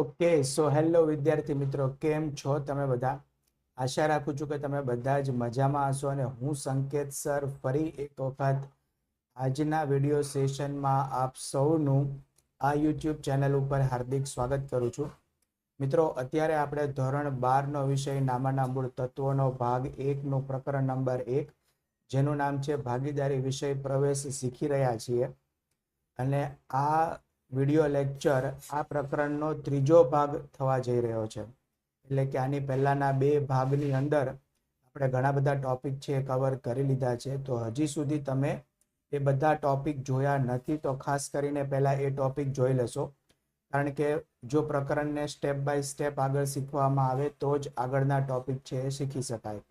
Okay so hello વિદ્યાર્થી મિત્રો, કેમ છો તમે બધા? આશા રાખું છું કે તમે બધા જ મજામાં હશો અને હું સંકેત સર ફરી એક વખત આજના વિડીયો સેશનમાં આપ સૌનું આ યુટ્યુબ ચેનલ ઉપર હાર્દિક સ્વાગત કરું છું. મિત્રો, અત્યારે આપણે ધોરણ 12નો વિષય નામાના મૂળ તત્વોનો ભાગ 1નું પ્રકરણ નંબર 1 જેનું નામ છે ભાગીદારી વિષય પ્રવેશ શીખી રહ્યા છીએ. અને આ વિડિયો લેક્ચર આ પ્રકરણનો ત્રીજો ભાગ થવા જઈ રહ્યો છે. એટલે કે આની પહેલાના બે ભાગની અંદર આપણે ઘણા બધા ટોપિક છે કવર કરી લીધા છે. તો હજી સુધી તમે એ બધા ટોપિક જોયા નથી તો ખાસ કરીને પહેલાં એ ટોપિક જોઈ લેશો, કારણ કે જો પ્રકરણને સ્ટેપ બાય સ્ટેપ આગળ શીખવામાં આવે તો જ આગળના ટોપિક છે એ શીખી શકાય.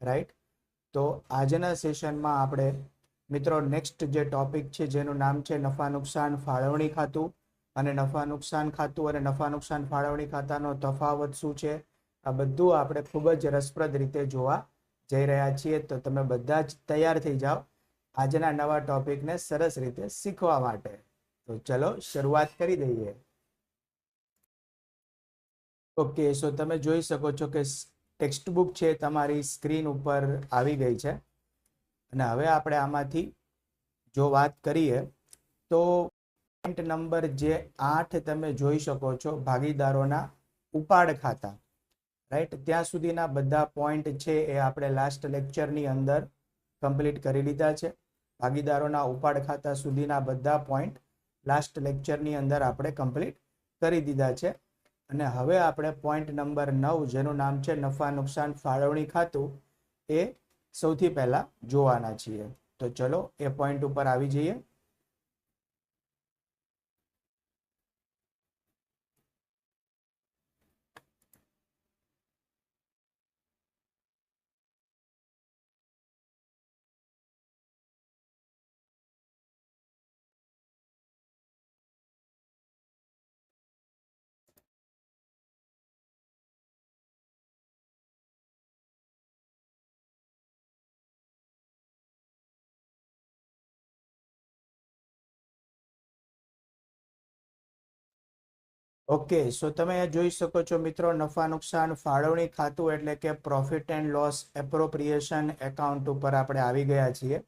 રાઈટ? તો આજના સેશનમાં આપણે મિત્રો નેક્સ્ટ જે ટોપિક છે જેનું નામ છે નફા નુકસાન ફાળવણી ખાતું, અને નફા નુકસાન ખાતું અને નફા નુકસાન ફાળવણી ખાતાનો તફાવત શું છે, આ બધું આપણે ખૂબ જ રસપ્રદ રીતે જોવા જઈ રહ્યા છીએ. તો તમે બધા જ તૈયાર થઈ જાઓ આજના નવા ટોપિકને સરસ રીતે શીખવા માટે. તો ચલો શરૂઆત કરી દઈએ. ઓકે, સો તમે જોઈ શકો છો કે ટેક્સ્ટ બુક છે તમારી સ્ક્રીન ઉપર આવી ગઈ છે. અને હવે આપણે આમાંથી જો વાત કરીએ તો પોઈન્ટ નંબર જે 8 તમે જોઈ શકો છો, ભાગીદારોના ઉપાડ ખાતા. રાઈટ? ત્યાં સુધીના બધા પોઈન્ટ છે એ આપણે લાસ્ટ લેક્ચરની અંદર કમ્પ્લીટ કરી લીધા છે. ભાગીદારોના ઉપાડ ખાતા સુધીના બધા પોઈન્ટ લાસ્ટ લેક્ચરની અંદર આપણે કમ્પ્લીટ કરી દીધા છે. અને હવે આપણે પોઈન્ટ નંબર 9 જેનું નામ છે નફા નુકસાન ફાળવણી ખાતું એ સૌથી પહેલા જોવાના છીએ. તો ચલો એ પોઈન્ટ ઉપર આવી જઈએ. ઓકે, સો તમે અહીંયા જોઈ શકો છો મિત્રો, નફા નુકસાન ફાળવણી ખાતું એટલે કે profit and loss appropriation account ઉપર આપણે આવી ગયા છીએ.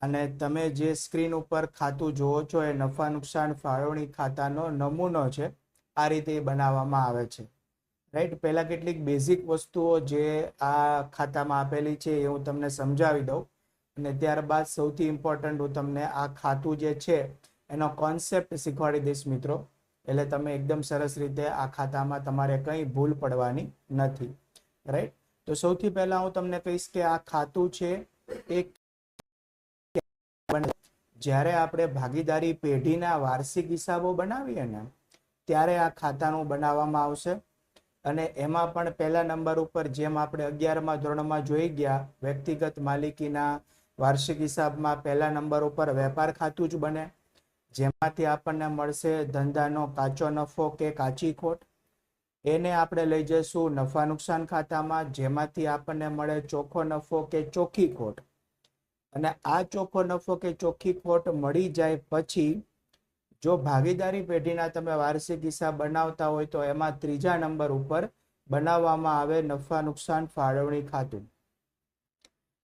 અને તમે જે સ્ક્રીન ઉપર ખાતું જુઓ છો એ નફા નુકસાન ફાળવણી ખાતાનો નમૂનો છે. આ રીતે બનાવવામાં આવે છે. રાઈટ? પહેલા કેટલીક બેઝિક વસ્તુઓ જે આ ખાતામાં આપેલી છે એ હું તમને સમજાવી દઉં, અને ત્યારબાદ સૌથી ઇમ્પોર્ટન્ટ હું તમને આ ખાતું જે છે એનો કોન્સેપ્ટ શીખવાડી દઈશ મિત્રો. એટલે તમે એકદમ સરસ રીતે આ ખાતામાં તમારે કંઈ ભૂલ પડવાની નથી. રાઈટ? તો સૌથી પહેલા હું તમને કહીશ કે આ ખાતું છે એ જ્યારે આપણે ભાગીદારી પેઢીના વાર્ષિક હિસાબો બનાવીએ ને ત્યારે આ ખાતાનું બનાવવામાં આવશે. અને એમાં પણ પહેલા નંબર ઉપર જેમ આપણે 11મા ધોરણમાં જોઈ ગયા, વ્યક્તિગત માલિકીના વાર્ષિક હિસાબમાં પહેલા નંબર ઉપર વેપાર ખાતું જ બને, જેમાંથી આપણને મળશે ધંધાનો કાચો નફો કે કાચી ખોટ. એને આપણે લઈ જઈશું નફા નુકસાન ખાતામાં, જેમાંથી આપણને મળે ચોખ્ખો નફો કે ચોખ્ખી ખોટ. અને આ ચોખ્ખો નફો કે ચોખ્ખી ખોટ મળી જાય પછી જો ભાગીદારી પેઢીના તમે વાર્ષિક હિસાબ બનાવતા હોય તો એમાં ત્રીજા નંબર ઉપર બનાવવામાં આવે નફા નુકસાન ફાળવણી ખાતું.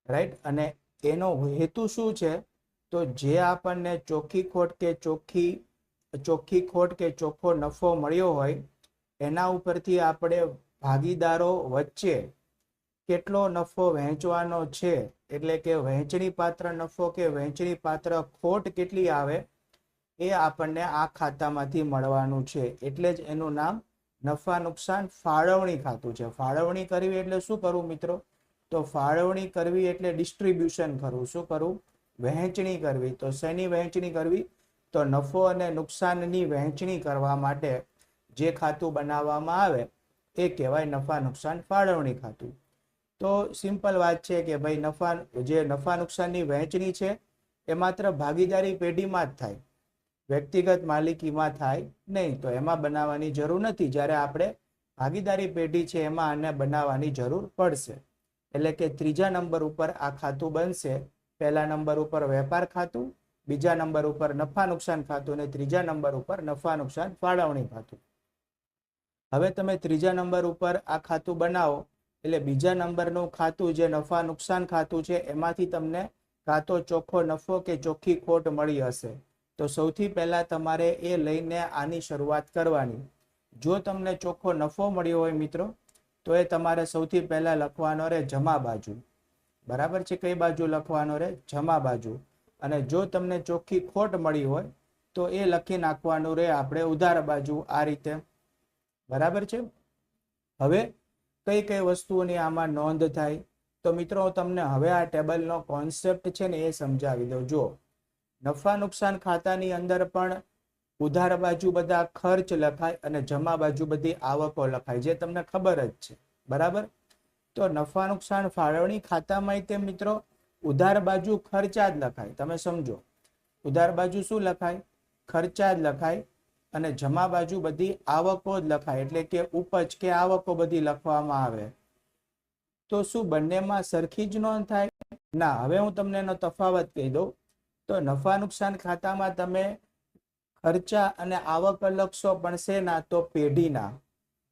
રાઈટ? અને એનો હેતુ શું છે? તો જે આપણને ચોખ્ખી ખોટ કે ચોખ્ખો નફો મળ્યો હોય એના ઉપરથી આપણે ભાગીદારો વચ્ચે કેટલો નફો વહેંચવાનો છે, એટલે કે વહેંચણી પાત્ર નફો કે વહેંચણી પાત્ર ખોટ કેટલી આવે એ આપણને આ ખાતામાંથી મળવાનું છે. એટલે જ એનું નામ નફા નુકસાન ફાળવણી ખાતું છે. ફાળવણી કરવી એટલે શું કરવું મિત્રો? તો ફાળવણી કરવી એટલે ડિસ્ટ્રીબ્યુશન કરવું. શું કરવું? વહેંચણી કરવી. તો શેની વહેંચણી કરવી? તો નફો અને નુકસાનની વહેંચણી કરવા માટે જે ખાતું બનાવવામાં આવે એ કહેવાય નફા નુકસાન ફાળવણી ખાતું. તો સિમ્પલ વાત છે કે ભાઈ નફા નુકસાનની વહેંચણી છે એ માત્ર ભાગીદારી પેઢીમાં જ થાય, વ્યક્તિગત માલિકીમાં થાય નહીં. તો એમાં બનાવવાની જરૂર નથી. જ્યારે આપણે ભાગીદારી પેઢી છે એમાં આને બનાવવાની જરૂર પડશે. એટલે કે ત્રીજા નંબર ઉપર આ ખાતું બનશે. પહેલા નંબર ઉપર વેપાર ખાતું, બીજા નંબર ઉપર નફા નુકસાન ખાતું, અને ત્રીજા નંબર ઉપર નફા નુકસાન ફાળવણી ખાતું. હવે તમે ત્રીજા નંબર ઉપર આ ખાતું બનાવો એટલે બીજા નંબરનું ખાતું જે નફા નુકસાન ખાતું છે એમાંથી તમને કાં તો ચોખ્ખો નફો કે ચોખ્ખી ખોટ મળી હશે. તો સૌથી પહેલા તમારે એ લઈને આની શરૂઆત કરવાની. જો તમને ચોખ્ખો નફો મળ્યો હોય મિત્રો તો એ તમારે સૌથી પહેલા લખવાનો રહે જમા બાજુ. બરાબર છે? કઈ બાજુ લખવાનો રહે? જમા બાજુ. અને જો તમને ચોખ્ખી ખોટ મળી હોય તો એ લખી નાખવાનું રહે આપણે ઉધાર બાજુ, આ રીતે. બરાબર છે? હવે કઈ કઈ વસ્તુઓની આમાં નોંધ થાય તો મિત્રો તમને હવે આ ટેબલનો કોન્સેપ્ટ છે ને એ સમજાવી દઉં. જો નફા નુકસાન ખાતાની અંદર પણ ઉધાર બાજુ બધા ખર્ચ લખાય અને જમા બાજુ બધી આવકો લખાય, જે તમને ખબર જ છે. બરાબર? તો નફા નુકસાન ફાળવણી ખાતામાં તે મિત્રો ઉધાર બાજુ ખર્ચા જ લખાય. તમે સમજો, ઉધાર બાજુ શું લખાય? ખર્ચા જ લખાય અને જમા બાજુ બધી આવકો જ લખાય, એટલે કે ઉપજ કે આવકો બધી લખવામાં આવે. તો શું બંનેમાં સરખી જ નોંધ થાય? ના. હવે હું તમને એનો તફાવત કહી દઉં. તો નફા નુકસાન ખાતામાં તમે ખર્ચા અને આવક લખશો, પણ શેના? તો પેઢીના.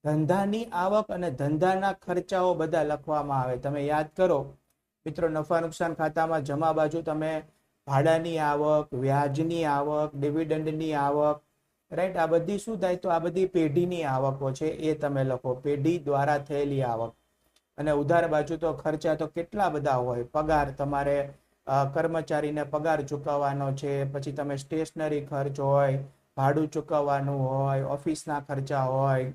ધંધાની આવક અને ધંધાના ખર્ચાઓ બધા લખવામાં આવે. તમે યાદ કરો મિત્રો, નફા નુકસાન ખાતામાં જમા બાજુ તમે ભાડાની આવક, વ્યાજની આવક, ડિવિડન્ડની આવક, રાઈટ, આ બધી શું થાય? તો આ બધી પેઢીની આવકો છે, એ તમે લખો, પેઢી દ્વારા થયેલી આવક. અને ઉધાર બાજુ તો ખર્ચા તો કેટલા બધા હોય. પગાર, તમારે કર્મચારીને પગાર ચૂકવવાનો છે, પછી તમે સ્ટેશનરી ખર્ચ હોય, ભાડું ચૂકવવાનું હોય, ઓફિસના ખર્ચા હોય,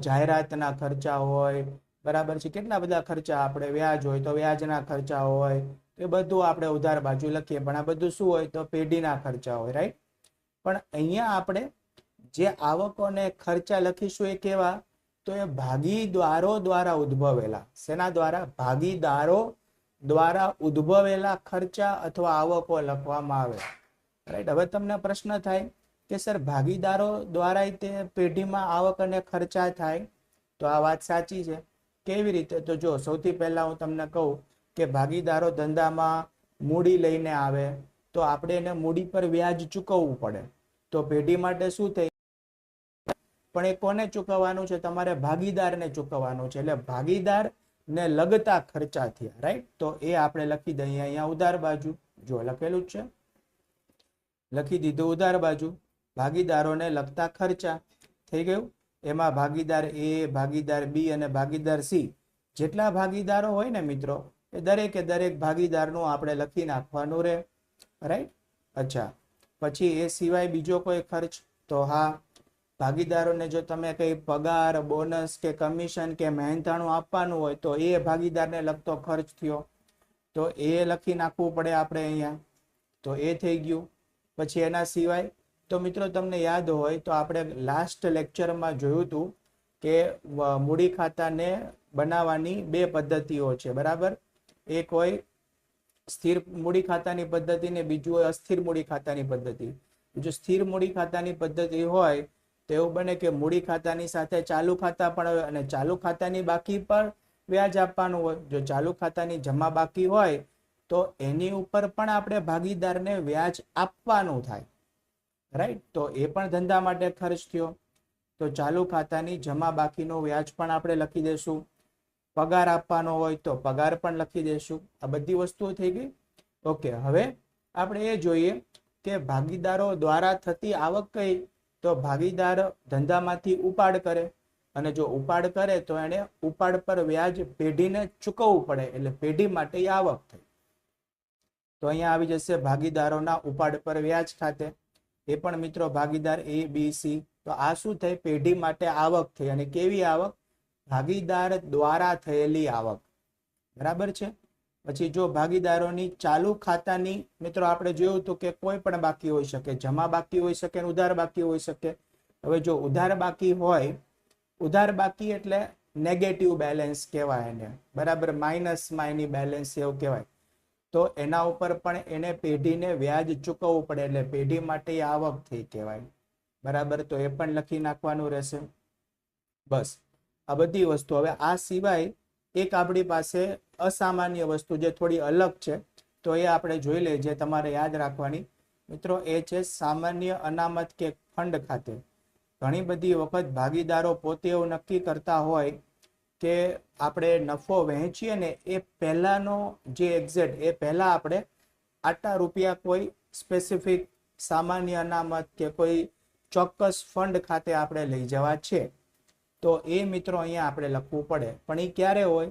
જાહેરાતના ખર્ચા હોય. બરાબર છે? કેટલા બધા ખર્ચા. આપણે વ્યાજ હોય તો વ્યાજના ખર્ચા હોય. એ બધું આપણે ઉધાર બાજુ લખીએ, પણ આ બધું શું હોય? તો પેઢીના ખર્ચા હોય. રાઈટ? પણ અહીંયા આપણે જે આવકોને ખર્ચા લખીશું એ કેવા? તો એ ભાગીદારો દ્વારા ઉદ્ભવેલા. શેના દ્વારા? ભાગીદારો દ્વારા ઉદ્ભવેલા ખર્ચા અથવા આવકો લખવામાં આવે. રાઈટ? હવે તમને પ્રશ્ન થાય કે સર, ભાગીદારો દ્વારા તે પેઢીમાં આવક અને ખર્ચા થાય? તો આ વાત સાચી છે. કેવી રીતે? તો જો સૌથી પહેલા હું તમને કહું કે ભાગીદારો ધંધામાં મૂડી લઈને આવે તો આપણે એને મૂડી પર વ્યાજ ચૂકવવું પડે. તો પેઢી માટે શું થઈ? પણ એ કોને ચૂકવવાનું છે? તમારે ભાગીદારને ચૂકવવાનું છે. એટલે ભાગીદાર ને લગતા ખર્ચા થયા. રાઈટ? તો એ આપણે લખી દઈએ અહીંયા ઉધાર બાજુ. જો લખેલું જ છે, લખી દીધું ઉધાર બાજુ. ભાગીદારોને લગતા ખર્ચા થઈ ગયું. એમાં ભાગીદાર એ, ભાગીદાર બી અને ભાગીદાર સી, જેટલા ભાગીદારો હોય ને મિત્રો, એ દરેકે દરેક ભાગીદારનું આપણે લખી નાખવાનું રહે. રાઈટ? અચ્છા, પછી એ સિવાય બીજો કોઈ ખર્ચ? તો હા, ભાગીદારોને જો તમે કઈ પગાર, બોનસ કે કમિશન કે મહેનતાણું આપવાનું હોય તો એ ભાગીદારને લગતો ખર્ચ થયો, તો એ લખી નાખવું પડે આપણે અહીંયા. તો એ થઈ ગયું. પછી એના સિવાય તો મિત્રો તમને યાદ હોય તો આપણે લાસ્ટ લેક્ચરમાં જોયું હતું કે મૂડી ખાતાને બનાવવાની બે પદ્ધતિઓ છે. બરાબર? એક હોય સ્થિર મૂડી ખાતાની પદ્ધતિ ને બીજું હોય અસ્થિર મૂડી ખાતાની પદ્ધતિ. જો સ્થિર મૂડી ખાતાની પદ્ધતિ હોય તો એવું બને કે મૂડી ખાતાની સાથે ચાલુ ખાતા પણ હોય અને ચાલુ ખાતાની બાકી પર વ્યાજ આપવાનું હોય. જો ચાલુ ખાતાની જમા બાકી હોય તો એની ઉપર પણ આપણે ભાગીદારને વ્યાજ આપવાનું થાય. રાઈટ? તો એ પણ ધંધા માટે ખર્ચ થયો. તો ચાલુ ખાતાની જમા બાકીનો વ્યાજ પણ આપણે લખી દેશું. પગાર આપવાનો હોય તો પગાર પણ લખી દેશું. આ બધી વસ્તુઓ થઈ ગઈ. ઓકે, હવે આપણે એ જોઈએ કે ભાગીદારો દ્વારા થતી આવક કઈ? તો ભાગીદાર ધંધામાંથી ઉપાડ કરે અને જો ઉપાડ કરે તો એને ઉપાડ પર વ્યાજ પેઢીને ચૂકવવું પડે, એટલે પેઢી માટે આવક થઈ. તો અહીંયા આવી જશે ભાગીદારોના ઉપાડ પર વ્યાજ ખાતે. એ પણ મિત્રો ભાગીદાર એ, બી, સી. તો આ શું થઈ? પેઢી માટે આવક થઈ. અને કેવી આવક? ભાગીદાર દ્વારા થયેલી આવક. બરાબર છે? પછી જો ભાગીદારોની ચાલુ ખાતાની મિત્રો આપણે જોયું હતું કે કોઈ પણ બાકી હોઈ શકે, જમા બાકી હોઈ શકે, ઉધાર બાકી હોઈ શકે. હવે જો ઉધાર બાકી હોય, ઉધાર બાકી એટલે નેગેટિવ બેલેન્સ કહેવાય એને. બરાબર? માઇનસમાં એની બેલેન્સ એવું કહેવાય. તો એના ઉપર પણ એને પેઢીને વ્યાજ ચૂકવવું પડે, એટલે પેઢી માટે આવક થઈ કહેવાય. બરાબર? તો એ પણ લખી નાખવાનું રહેશે. બસ, આ બધી વસ્તુ. હવે આ સિવાય એક આપણી પાસે અસામાન્ય વસ્તુ જે થોડી અલગ છે, તો એ આપણે જોઈ લઈએ, જે તમારે યાદ રાખવાની મિત્રો. એ છે સામાન્ય અનામત કે ફંડ ખાતે. ઘણી બધી વખત ભાગીદારો પોતે એવું નક્કી કરતા હોય કે આપણે નફો વહેંચીએ ને એ પહેલાનો જે એક્ઝેક્ટ એ પહેલા આપણે આટલા રૂપિયા કોઈ સ્પેસિફિક સામાન્ય અનામત કે કોઈ ચોક્કસ ફંડ ખાતે આપણે લઈ જવા છે, તો એ મિત્રો અહીંયા આપણે લખવું પડે. પણ એ ક્યારે હોય?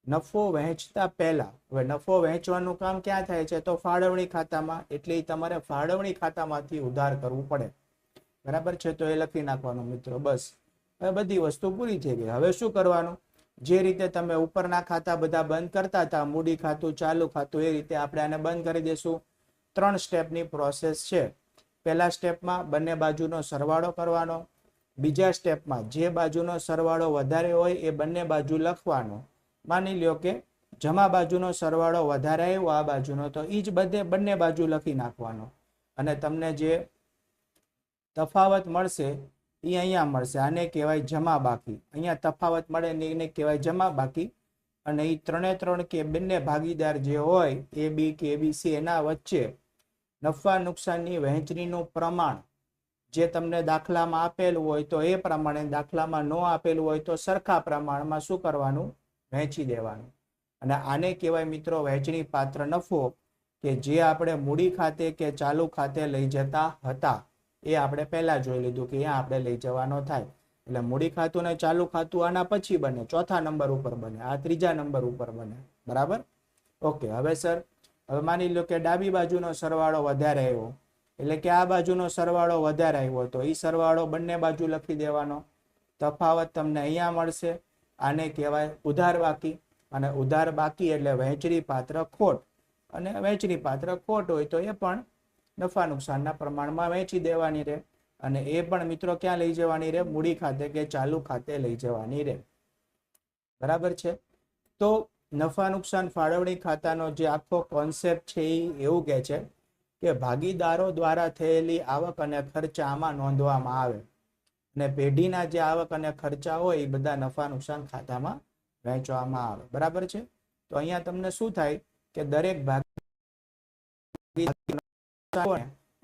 નફો વહેંચતા પહેલા. હવે નફો વહેંચવાનું કામ ક્યાં થાય છે? તો ફાળવણી ખાતામાં. એટલે તમારે ફાળવણી ખાતામાંથી ઉધાર કરવું પડે. બરાબર છે? તો એ લખી નાખવાનું મિત્રો. બસ હવે બધી વસ્તુ પૂરી થઈ ગઈ. હવે શું કરવાનું? જે રીતે તમે ઉપરના ખાતા બધા બંધ કરતા હતા, મૂડી ખાતું, ચાલુ ખાતું, એ રીતે આપણે આને બંધ કરી દેશું. 3 સ્ટેપની પ્રોસેસ છે. પહેલા સ્ટેપમાં બંને બાજુનો સરવાળો કરવાનો. બીજા સ્ટેપમાં જે બાજુનો સરવાળો વધારે હોય એ બંને બાજુ લખવાનો. માની લ્યો કે જમા બાજુનો સરવાળો વધારે આવ્યો આ બાજુનો, તો એ જ બંને બાજુ લખી નાખવાનો. અને તમને જે તફાવત મળશે એ અહીંયા મળશે. આને કહેવાય જમા બાકી. અહીંયા તફાવત મળે ને એને કહેવાય જમા બાકી. અને એ 3 કે બંને ભાગીદાર જે હોય એ બી કે એબીસી એના વચ્ચે નફા નુકસાનની વહેંચણીનું પ્રમાણ જે તમને દાખલામાં આપેલું હોય તો એ પ્રમાણે, દાખલામાં ન આપેલું હોય તો સરખા પ્રમાણમાં શું કરવાનું? વહેંચી દેવાનું. અને આને કહેવાય મિત્રો વહેંચણી પાત્ર નફો, કે જે આપણે મૂડી ખાતે કે ચાલુ ખાતે લઈ જતા હતા એ આપણે પહેલા જોઈ લીધું કે અહીંયા આપણે લઈ જવાનો થાય. એટલે મૂડી ખાતું ને ચાલુ ખાતું આના પછી બને, 4થા નંબર ઉપર બને, આ 3જા નંબર ઉપર બને. બરાબર? ઓકે. હવે સર, હવે માની લો કે ડાબી બાજુનો સરવાળો વધારે આવ્યો, એટલે કે આ બાજુનો સરવાળો વધારે આવ્યો, તો એ સરવાળો બંને બાજુ લખી દેવાનો. તફાવત તમને અહીંયા મળશે. આને કહેવાય ઉધાર બાકી. અને ઉધાર બાકી એટલે વહેંચણી પાત્ર ખોટ. અને વહેંચણી પાત્ર ખોટ હોય તો એ પણ નફા નુકસાનના પ્રમાણમાં વહેંચી દેવાની રહે. અને એ પણ મિત્રો ક્યાં લઈ જવાની રહે? મૂડી ખાતે કે ચાલુ ખાતે લઈ જવાની રહે. બરાબર છે? તો નફા નુકસાન ફાળવણી ખાતાનો જે આખો કોન્સેપ્ટ છે એ એવું કહે છે કે ભાગીદારો દ્વારા થયેલી આવક અને ખર્ચા આમાં નોંધવામાં આવે. અને પેઢીના જે આવક અને ખર્ચા હોય એ બધા નફા નુકસાન ખાતામાં વહેંચવામાં આવે. બરાબર છે? તો અહીંયા તમને શું થાય કે દરેક ભાગીદાર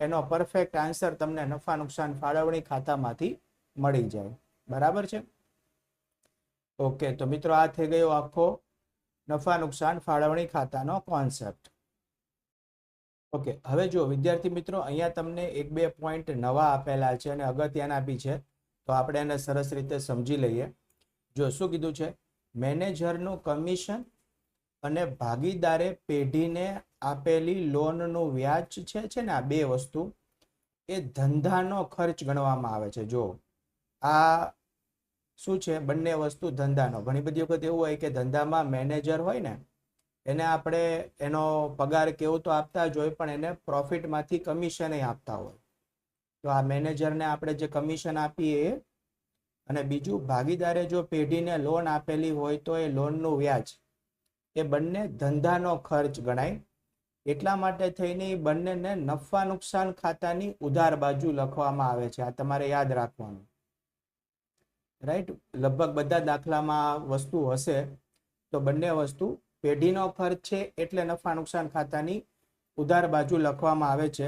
એનો પરફેક્ટ આન્સર તમને નફા નુકસાન ફાળવણી ખાતામાંથી મળી જાય. બરાબર છે? ઓકે. તો મિત્રો આ થઈ ગયો આખો નફા નુકસાન ફાળવણી ખાતાનો કોન્સેપ્ટ. ઓકે. હવે જો વિદ્યાર્થી મિત્રો, અહીંયા તમને 1-2 પોઈન્ટ નવા આપેલા છે અને અગત્યના બી છે, તો આપણે એને સરસ રીતે સમજી લઈએ. જો શું કીધું છે? મેનેજરનું કમિશન અને ભાગીદારે પેઢીને આપેલી લોનનું વ્યાજ છે ને, આ બે વસ્તુ એ ધંધાનો ખર્ચ ગણવામાં આવે છે. જો આ શું છે? બંને વસ્તુ ધંધાનો. ઘણી બધી વખત એવું હોય કે ધંધામાં મેનેજર હોય ને, એને આપણે એનો પગાર કેવું તો આપતા જ હોય, પણ એને પ્રોફિટમાંથી કમિશન આપતા હોય. તો આ મેનેજરને આપણે જે કમિશન આપીએ, અને બીજું ભાગીદારે જો પેઢીને લોન આપેલી હોય તો એ લોનનું વ્યાજ, એ બંને ધંધાનો ખર્ચ ગણાય. એટલા માટે થઈને બંનેને નફા નુકસાન ખાતાની ઉધાર બાજુ લખવામાં આવે છે. આ તમારે યાદ રાખવાનું. રાઈટ? લગભગ બધા દાખલામાં વસ્તુ હશે. તો બંને વસ્તુ પેઢીનો ખર્ચ છે એટલે નફા નુકસાન ખાતાની ઉધાર બાજુ લખવામાં આવે છે.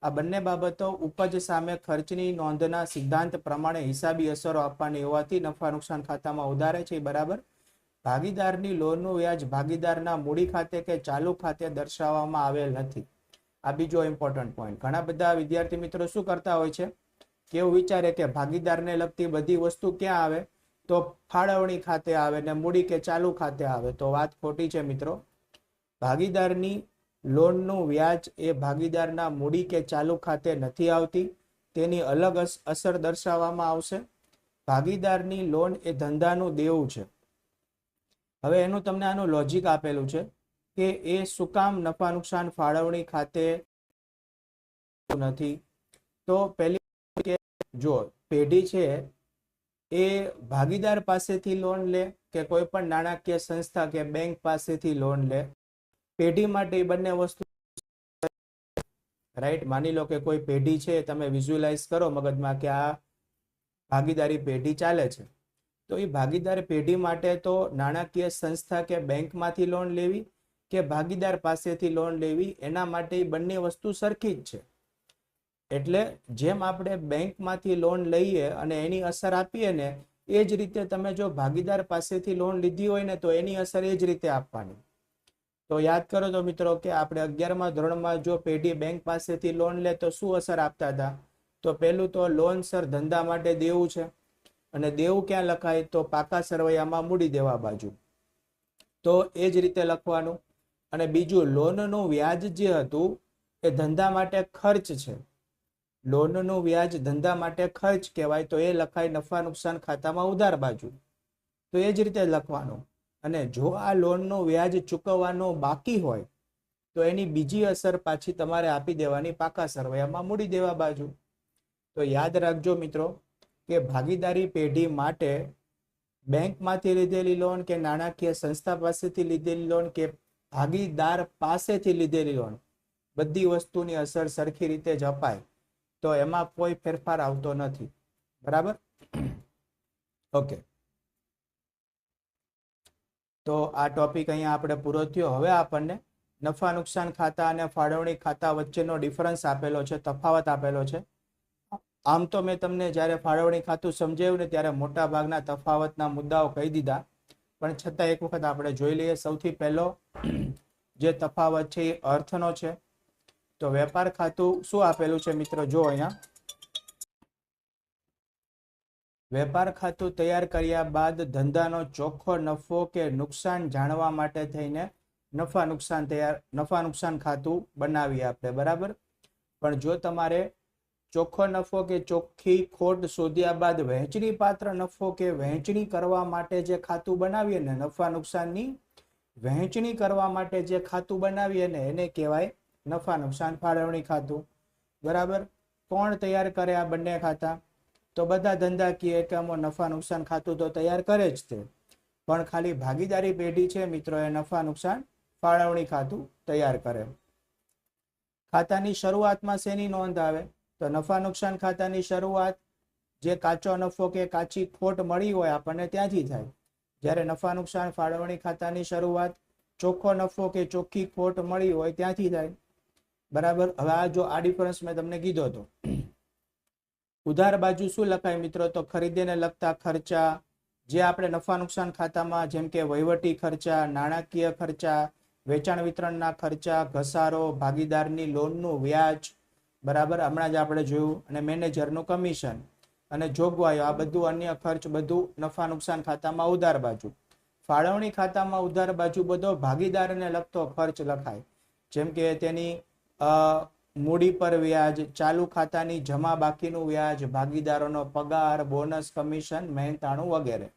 આ બંને બાબતો ઉપજ સામે ખર્ચની નોંધના સિદ્ધાંત પ્રમાણે હિસાબી અસરો આપવાની હોવાથી નફા નુકસાન ખાતામાં ઉધારે છે. બરાબર? ભાગીદારની લોનનું વ્યાજ ભાગીદારના મૂડી ખાતે કે ચાલુ ખાતે દર્શાવવામાં આવેલ નથી. આ બીજો ઇમ્પોર્ટન્ટ પોઈન્ટ. ઘણા બધા વિદ્યાર્થી મિત્રો શું કરતા હોય છે કે એવું વિચારે કે ભાગીદારને લગતી બધી વસ્તુ ક્યાં આવે? તો ફાળવણી ખાતે આવે ને મૂડી કે ચાલુ ખાતે આવે. તો વાત ખોટી છે મિત્રો. ભાગીદારની લોનનું વ્યાજ એ ભાગીદારના મૂડી કે ચાલુ ખાતે નથી આવતી. તેની અલગ અસર દર્શાવવામાં આવશે. ભાગીદારની લોન એ ધંધાનું દેવું છે. હવે એનું તમને આનું લોજિક આપેલું છે કે એ શું કામ નફા નુકસાન ફાળવણી ખાતે નથી? તો પહેલી કે જો પેઢી છે એ ભાગીદાર પાસેથી લોન લે કે કોઈ પણ નાણાકીય સંસ્થા કે બેંક પાસેથી લોન લે, પેઢી માટે બંને વસ્તુ રાઈટ. માની લો કે કોઈ પેઢી છે, તમે વિઝ્યુઅલાઇઝ કરો મગજમાં કે આ ભાગીદારી પેઢી ચાલે છે, તો એ ભાગીદાર પેઢી માટે તો નાણાકીય સંસ્થા કે બેંકમાંથી લોન લેવી કે ભાગીદાર પાસેથી લોન લેવી, એના માટે બંને વસ્તુ સરખી જ છે. એટલે જેમ આપણે બેંકમાંથી લોન લઈએ અને એની અસર આપીએ ને, એ જ રીતે તમે જો ભાગીદાર પાસેથી લોન લીધી હોય ને તો એની અસર એ જ રીતે આપવાની. તો યાદ કરો તો મિત્રો કે આપણે 11મા ધોરણમાં જો પેઢી બેંક પાસેથી લોન લે તો શું અસર આપતા હતા? તો પહેલું તો લોન સર ધંધા માટે દેવું છે, અને દેવું ક્યાં લખાય? તો પાકા સરવૈયામાં મૂડી દેવા બાજુ. તો એ જ રીતે લખવાનું. અને બીજું, લોનનું વ્યાજ જે હતું એ ધંધા માટે ખર્ચ છે. લોનનું વ્યાજ ધંધા માટે ખર્ચ કહેવાય, તો એ લખાય નફા નુકસાન ખાતામાં ઉધાર બાજુ. તો એ જ રીતે લખવાનું. અને જો આ લોનનું વ્યાજ ચૂકવવાનું બાકી હોય તો એની બીજી અસર પાછી તમારે આપી દેવાની પાકા સરવૈયામાં મૂડી દેવા બાજુ. તો યાદ રાખજો મિત્રો કે ભાગીદારી પેઢી માટે બેંકમાંથી લીધેલી લોન કે નાણાકીય સંસ્થા પાસેથી લીધેલી લોન કે ભાગીદાર પાસેથી લીધેલી લોન, બધી વસ્તુની અસર સરખી રીતે જ અપાય. તો એમાં કોઈ ફેરફાર આવતો નથી. બરાબર? ઓકે, તો આ ટોપિક અહીંયા આપણે પૂરો થયો. હવે આપણને નફા નુકસાન ખાતા અને ફાળવણી ખાતા વચ્ચેનો ડિફરન્સ આપેલો છે, તફાવત આપેલો છે. આમ તો મેં તમને જ્યારે ફાળવણી ખાતું સમજાવ્યું ને ત્યારે મોટા ભાગના તફાવતના મુદ્દાઓ કહી દીધા, પણ છતાં એક વખત આપણે જોઈ લઈએ. સૌથી પહેલો જે તફાવત છે એ અર્થનો છે. તો વેપાર ખાતું શું આપેલું છે મિત્રો? જો અહીંયા વેપાર ખાતું તૈયાર કર્યા બાદ ધંધાનો ચોખ્ખો નફો કે નુકસાન જાણવા માટે થઈને નફા નુકસાન ખાતું બનાવીએ આપણે. બરાબર? પણ જો તમારે ચોખ્ખો નફો કે ચોખ્ખી ખોટ શોધ્યા બાદ વહેંચણી પાત્ર નફો કે વહેંચણી કરવા માટે જે ખાતું બનાવીએ ને, નફા નુકસાનની વહેંચણી કરવા માટે જે ખાતું બનાવીએ ને, એને કહેવાય નફા નુકસાન ફાળવણી ખાતું. બરાબર? કોણ તૈયાર કરે આ બંને ખાતા? તો બધા ધંધાકીય એકમો નફા નુકસાન ખાતું તો તૈયાર કરે જ તે, પણ ખાલી ભાગીદારી પેઢી છે મિત્રો એ નફા નુકસાન ફાળવણી ખાતું તૈયાર કરે. ખાતાની શરૂઆતમાં શેની નોંધ આવે? તો નફા નુકસાન ખાતાની શરૂઆત જે કાચો નફો કે કાચી ખોટ મળી હોય આપણને ત્યાંથી થાય. જ્યારે નફા નુકસાન ફાળવણી ખાતાની શરૂઆત ચોખ્ખો નફો કે ચોખ્ખી ખોટ મળી હોય ત્યાંથી થાય. બરાબર? હવે આ જો આ ડિફરન્સ મેં તમને કીધો હતો. ઉધાર બાજુ શું લખાય મિત્રો? તો ખરીદીને લગતા ખર્ચા જે આપણે નફા નુકસાન ખાતામાં, જેમ કે વહીવટી ખર્ચા, નાણાકીય ખર્ચા, વેચાણ વિતરણના ખર્ચા, ઘસારો, ભાગીદારની લોનનું વ્યાજ, બરાબર, હમણાં જ આપણે જોયું, અને મેનેજરનું કમિશન અને જોગવાઈઓ, આ બધું અન્ય ખર્ચ બધું નફા નુકસાન ખાતામાં ઉધાર બાજુ. ફાળવણી ખાતામાં ઉધાર બાજુ બધો ભાગીદારને લગતો ખર્ચ લખાય, જેમ કે તેની મૂડી પર વ્યાજ, ચાલુ ખાતાની જમા બાકીનું વ્યાજ, ભાગીદારોનો પગાર, બોનસ, કમિશન, મહેનતાણું વગેરે.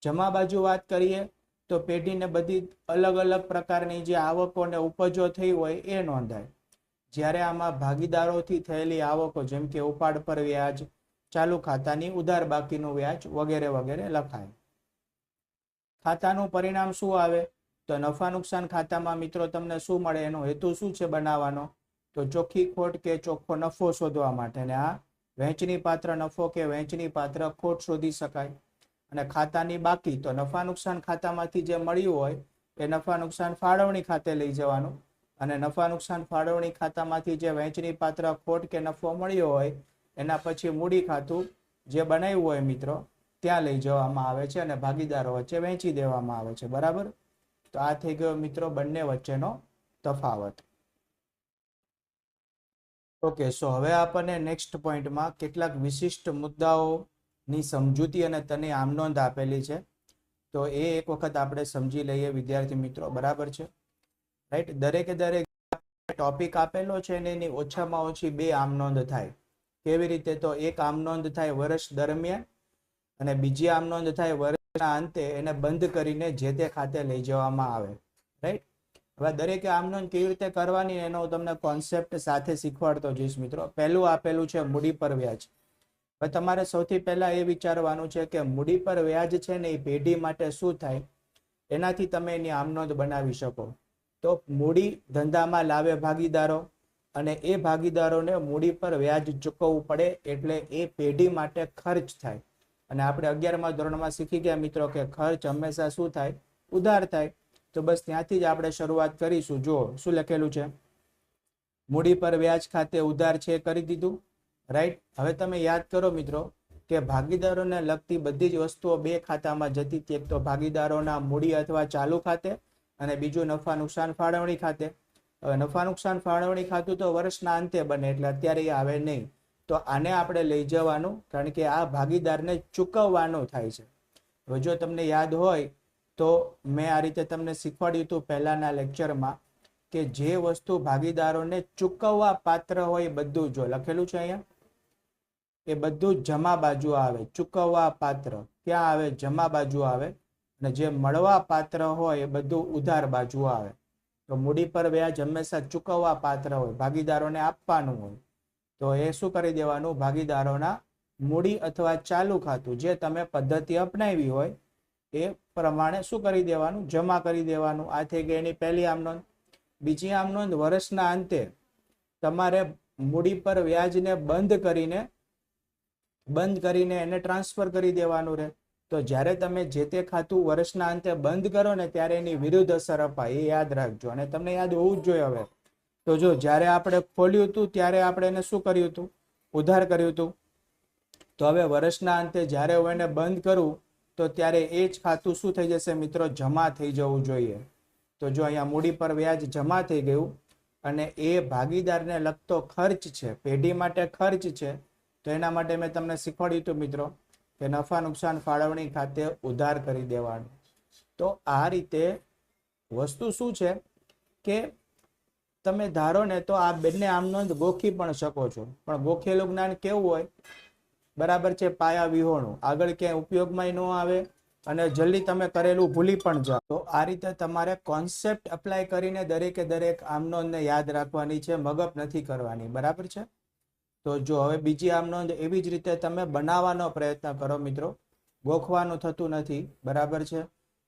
જમા બાજુ વાત કરીએ તો પેઢીને બધી અલગ અલગ પ્રકારની જે આવકો ને ઉપજો થઈ હોય એ નોંધાય. જ્યારે આમાં ભાગીદારોથી થયેલી આવકો, જેમ કે ઉપાડ પર વ્યાજ, ચાલુ ખાતાની ઉધાર બાકીનું વ્યાજ વગેરે વગેરે લખાય. ખાતાનું પરિણામ શું આવે? તો નફા નુકસાન ખાતામાં મિત્રો તમને શું મળે? એનો હેતુ શું છે બનાવવાનો? તો ચોખ્ખી ખોટ કે ચોખ્ખો નફો શોધવા માટે, ને આ વહેંચણી પાત્ર નફો કે વહેંચણી પાત્ર ખોટ શોધી શકાય. અને ખાતાની બાકી તો નફા નુકસાન ખાતામાંથી જે મળ્યું હોય એ નફા નુકસાન ફાળવણી ખાતે લઈ જવાનું, અને નફા નુકસાન ફાળવણી ખાતામાંથી જે વહેંચણી પાત્ર ખોટ કે નફો મળ્યો હોય એના પછી મૂડી ખાતું જે બનાવ્યું હોય મિત્રો ત્યાં લઈ જવામાં આવે છે અને ભાગીદારો વચ્ચે વહેંચી દેવામાં આવે છે. બરાબર? તો આ થઈ ગયો મિત્રો બંને વચ્ચેનો તફાવત. ઓકે, સો હવે આપણને નેક્સ્ટ પોઈન્ટમાં કેટલાક વિશિષ્ટ મુદ્દાઓની સમજૂતી અને તેની આમનોંધ આપેલી છે, તો એ એક વખત આપણે સમજી લઈએ વિદ્યાર્થી મિત્રો. બરાબર છે? રાઈટ? દરેકે દરેક ટોપિક આપેલો છે ને એની ઓછામાં ઓછી 2 આમનોંધ થાય. કેવી રીતે? તો એક આમનોંધ થાય વર્ષ દરમિયાન અને બીજી આમનોંધ થાય વર્ષના અંતે, એને બંધ કરીને જે તે ખાતે લઈ જવામાં આવે. રાઈટ? હવે દરેકે આમનોંધ કેવી રીતે કરવાની એનો તમને કોન્સેપ્ટ સાથે શીખવાડતો જઈશ મિત્રો. પહેલું આપેલું છે મૂડી પર વ્યાજ. હવે તમારે સૌથી પહેલા એ વિચારવાનું છે કે મૂડી પર વ્યાજ છે ને એ પેઢી માટે શું થાય, એનાથી તમે એની આમનોંધ બનાવી શકો. તો મૂડી ધંધામાં લાવે ભાગીદારો, અને એ ભાગીદારોને મૂડી પર વ્યાજ ચૂકવવું પડે, એટલે એ પેઢી માટે ખર્ચ થાય. અને આપણે 11મા ધોરણમાં શીખી ગયા મિત્રો કે ખર્ચ હંમેશા શું થાય? ઉધાર થાય. તો બસ ત્યાંથી જ આપણે શરૂઆત કરીશું. જો શું લખેલું છે? મૂડી પર વ્યાજ ખાતે ઉધાર છે એ કરી દીધું, રાઈટ. હવે તમે યાદ કરો મિત્રો કે ભાગીદારોને લગતી બધી જ વસ્તુઓ બે ખાતામાં જતી હતી. એક તો ભાગીદારોના મૂડી અથવા ચાલુ ખાતે અને બીજું નફા નુકસાન ફાળવણી ખાતે. હવે નફા નુકસાન ફાળવણી ખાતું તો વર્ષના અંતે બને એટલે અત્યારે એ આવે નહીં. તો આને આપણે લઈ જવાનું, કારણ કે આ ભાગીદારને ચૂકવવાનું થાય છે. હવે જો તમને યાદ હોય તો મેં આ રીતે તમને શીખવાડ્યું હતું પહેલાના લેક્ચરમાં કે જે વસ્તુ ભાગીદારોને ચૂકવવા પાત્ર હોય બધું જો લખેલું છે અહીંયા, એ બધું જ જમા બાજુ આવે. ચૂકવવા પાત્ર ક્યાં આવે? જમા બાજુ આવે. અને જે મળવા પાત્ર હોય એ બધું ઉધાર બાજુ આવે. તો મૂડી પર વ્યાજ હંમેશા ચૂકવવા પાત્ર હોય, ભાગીદારોને આપવાનું હોય. તો એ શું કરી દેવાનું? ભાગીદારોના મૂડી અથવા ચાલુ ખાતું જે તમે પદ્ધતિ અપનાવી હોય એ પ્રમાણે શું કરી દેવાનું? જમા કરી દેવાનું. આ થઈ ગઈ એની પહેલી આમ નોંધ. બીજી આમ નોંધ, વર્ષના અંતે તમારે મૂડી પર વ્યાજને બંધ કરીને એને ટ્રાન્સફર કરી દેવાનું રહે. તો જ્યારે તમે જે તે ખાતું વર્ષના અંતે બંધ કરો ને ત્યારે એની વિરુદ્ધ અસર અપાય, એ યાદ રાખજો. અને તમને યાદ હોવું જ જોઈએ. હવે તો જો જ્યારે આપણે ખોલ્યું હતું ત્યારે આપણે એને શું કર્યું હતું? ઉધાર કર્યું હતું. તો હવે વર્ષના અંતે જ્યારે હું એને બંધ કરું તો ત્યારે એ જ ખાતું શું થઈ જશે મિત્રો? જમા થઈ જવું જોઈએ. તો જો અહીંયા મૂડી પર વ્યાજ જમા થઈ ગયું અને એ ભાગીદારને લગતો ખર્ચ છે, પેઢી માટે ખર્ચ છે. તો એના માટે મેં તમને શીખવાડ્યું હતું મિત્રો કે નફા નુકસાન ફાળવણી ખાતે ઉધાર કરી દેવાનું. તો આ રીતે વસ્તુ શું છે કે તમે ધારો ને તો આ બંને આમ નોંધ ગોખી પણ શકો છો, પણ ગોખેલું જ્ઞાન કેવું હોય? બરાબર છે, પાયા વિહોણું, આગળ ક્યાંય ઉપયોગમાં ન આવે અને જલ્દી તમે કરેલું ભૂલી પણ જાઓ. તો આ રીતે તમારે કોન્સેપ્ટ અપ્લાય કરીને દરેકે દરેક આમ નોંધને યાદ રાખવાની છે, મગજ નથી કરવાની. બરાબર છે. તો જો હવે બીજી આમ નોંધ એવી જ રીતે તમે બનાવવાનો પ્રયત્ન કરો મિત્રો, ગોખવાનું થતું નથી. બરાબર છે.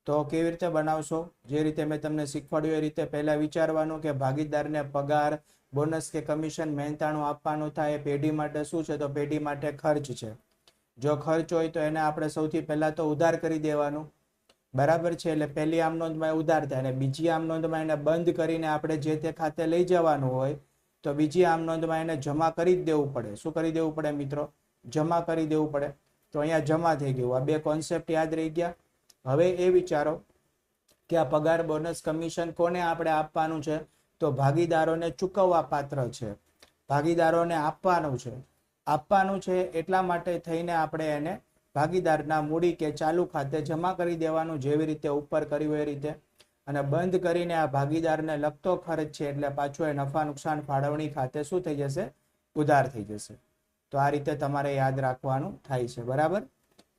તો કેવી રીતે બનાવશો? જે રીતે મેં તમને શીખવાડ્યું એ રીતે પહેલા વિચારવાનું કે ભાગીદારને પગાર, બોનસ કે કમિશન, મહેનતાણું આપવાનું થાય. પેઢી માટે શું છે? તો પેઢી માટે ખર્ચ છે. જો ખર્ચ હોય તો એને આપણે સૌથી પહેલા તો ઉધાર કરી દેવાનું. બરાબર છે. એટલે પહેલી આમ નોંધમાં ઉધાર થાય અને બીજી આમ નોંધમાં એને બંધ કરીને આપણે જે તે ખાતે લઈ જવાનું હોય તો બીજી આમ નોંધમાં એને જમા કરી જ દેવું પડે. શું કરી દેવું પડે મિત્રો? જમા કરી દેવું પડે. તો અહીંયા જમા થઈ ગયું. આ બે કોન્સેપ્ટ યાદ રહી ગયા. હવે એ વિચારો કે આ પગાર, બોનસ, કમિશન કોને આપણે આપવાનું છે? તો ભાગીદારોને ચૂકવવા પાત્ર છે, ભાગીદારોને આપવાનું છે. આપવાનું છે એટલા માટે થઈને આપણે એને ભાગીદારના મૂડી કે ચાલુ ખાતે જમા કરી દેવાનું, જેવી રીતે ઉપર કર્યું એ રીતે. અને બંધ કરીને આ ભાગીદારને લગતો ખર્ચ છે એટલે પાછું એ નફા નુકસાન ફાળવણી ખાતે શું થઈ જશે? ઉધાર થઈ જશે. તો આ રીતે તમારે યાદ રાખવાનું થાય છે. બરાબર.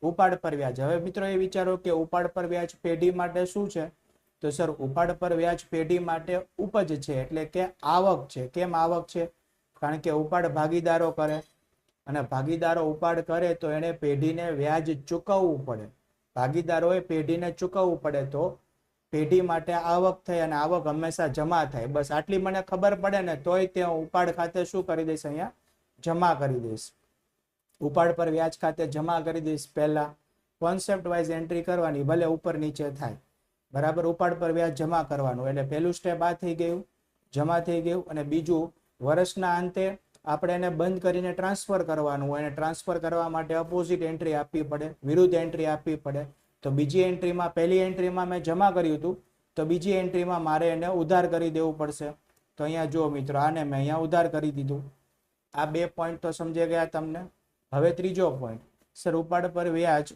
ઉપાડ પર વ્યાજ. હવે મિત્રો એ વિચારો કે ઉપાડ પર વ્યાજ પેઢી માટે શું છે? તો સર ઉપાડ પર વ્યાજ પેઢી માટે ઉપજ છે, એટલે કે આવક છે. કેમ આવક છે? કારણ કે ઉપાડ ભાગીદારો કરે અને ભાગીદારો ઉપાડ કરે તો એને પેઢીને વ્યાજ ચૂકવવું પડે. ભાગીદારોએ પેઢીને ચૂકવવું પડે તો પેઢી માટે આવક થઈ અને આવક હંમેશા જમા થાય. બસ આટલી મને ખબર પડે ને તોય તે ઉપાડ ખાતે શું કરી દઈશ? અહીંયા જમા કરી દઈશ. ઉપાડ પર વ્યાજ ખાતે જમા કરી દઈશ. પહેલા કોન્સેપ્ટ વાઇઝ એન્ટ્રી કરવાની, ભલે ઉપર નીચે થાય. બરાબર. ઉપાડ પર વ્યાજ જમા કરવાનું એટલે પહેલું સ્ટેપ આ થઈ ગયું, જમા થઈ ગયું. અને બીજું, વર્ષના અંતે આપણે એને બંધ કરીને ટ્રાન્સફર કરવાનું હોય અને ટ્રાન્સફર કરવા માટે અપોઝિટ એન્ટ્રી આપવી પડે, વિરુદ્ધ એન્ટ્રી આપવી પડે. તો બીજી એન્ટ્રીમાં, પહેલી એન્ટ્રીમાં મેં જમા કર્યું હતું તો બીજી એન્ટ્રીમાં મારે એને ઉધાર કરી દેવું પડશે. તો અહીંયા જો મિત્રો, આને મેં અહીંયા ઉધાર કરી દીધું. આ બે પોઈન્ટ તો સમજાઈ ગયા તમને. હવે ત્રીજો પોઈન્ટ, સર ઉપાડ પર વ્યાજ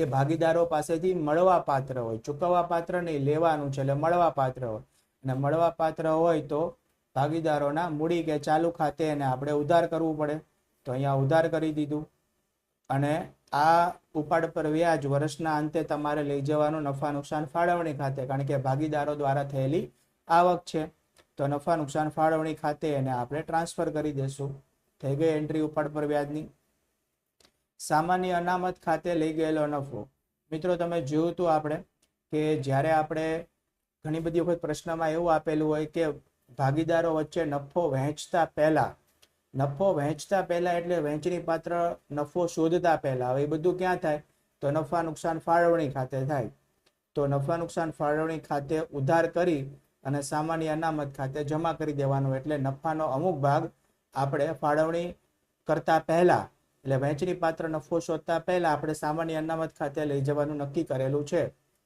એ ભાગીદારો પાસેથી મળવા પાત્ર હોય, ચૂકવવા પાત્ર નહીં, લેવાનું છે એટલે મળવા પાત્ર હોય. અને મળવા પાત્ર હોય તો ભાગીદારોના મૂડી કે ચાલુ ખાતે એને આપણે ઉધાર કરવું પડે. તો અહીંયા ઉધાર કરી દીધું. અને આ ઉપાડ પર વ્યાજ વર્ષના અંતે તમારે લઈ જવાનું નફા નુકસાન ફાળવણી ખાતે, કારણ કે ભાગીદારો દ્વારા થયેલી આવક છે. તો નફા નુકસાન ફાળવણી ખાતે એને આપણે ટ્રાન્સફર કરી દેશું. થઈ ગઈ એન્ટ્રી ઉપાડ પર વ્યાજની. સામાન્ય અનામત ખાતે લઈ ગયેલો નફો. મિત્રો તમે જોયું હતું આપણે કે જ્યારે આપણે ઘણી બધી વખત પ્રશ્નમાં એવું આપેલું હોય કે ભાગીદારો વચ્ચે નફો વહેંચતા પહેલા એટલે વહેંચણી પાત્ર નફો શોધતા પહેલા. હવે એ બધું ક્યાં થાય? તો નફા નુકસાન ફાળવણી ખાતે થાય. તો નફા નુકસાન ફાળવણી ખાતે ઉધાર કરી અને સામાન્ય અનામત ખાતે જમા કરી દેવાનું. એટલે નફાનો અમુક ભાગ આપણે ફાળવણી કરતા પહેલા, એટલે વહેંચણી પાત્ર નફો શોધતા પહેલા આપણે સામાન્ય અનામત ખાતે લઈ જવાનું નક્કી કરેલું છે.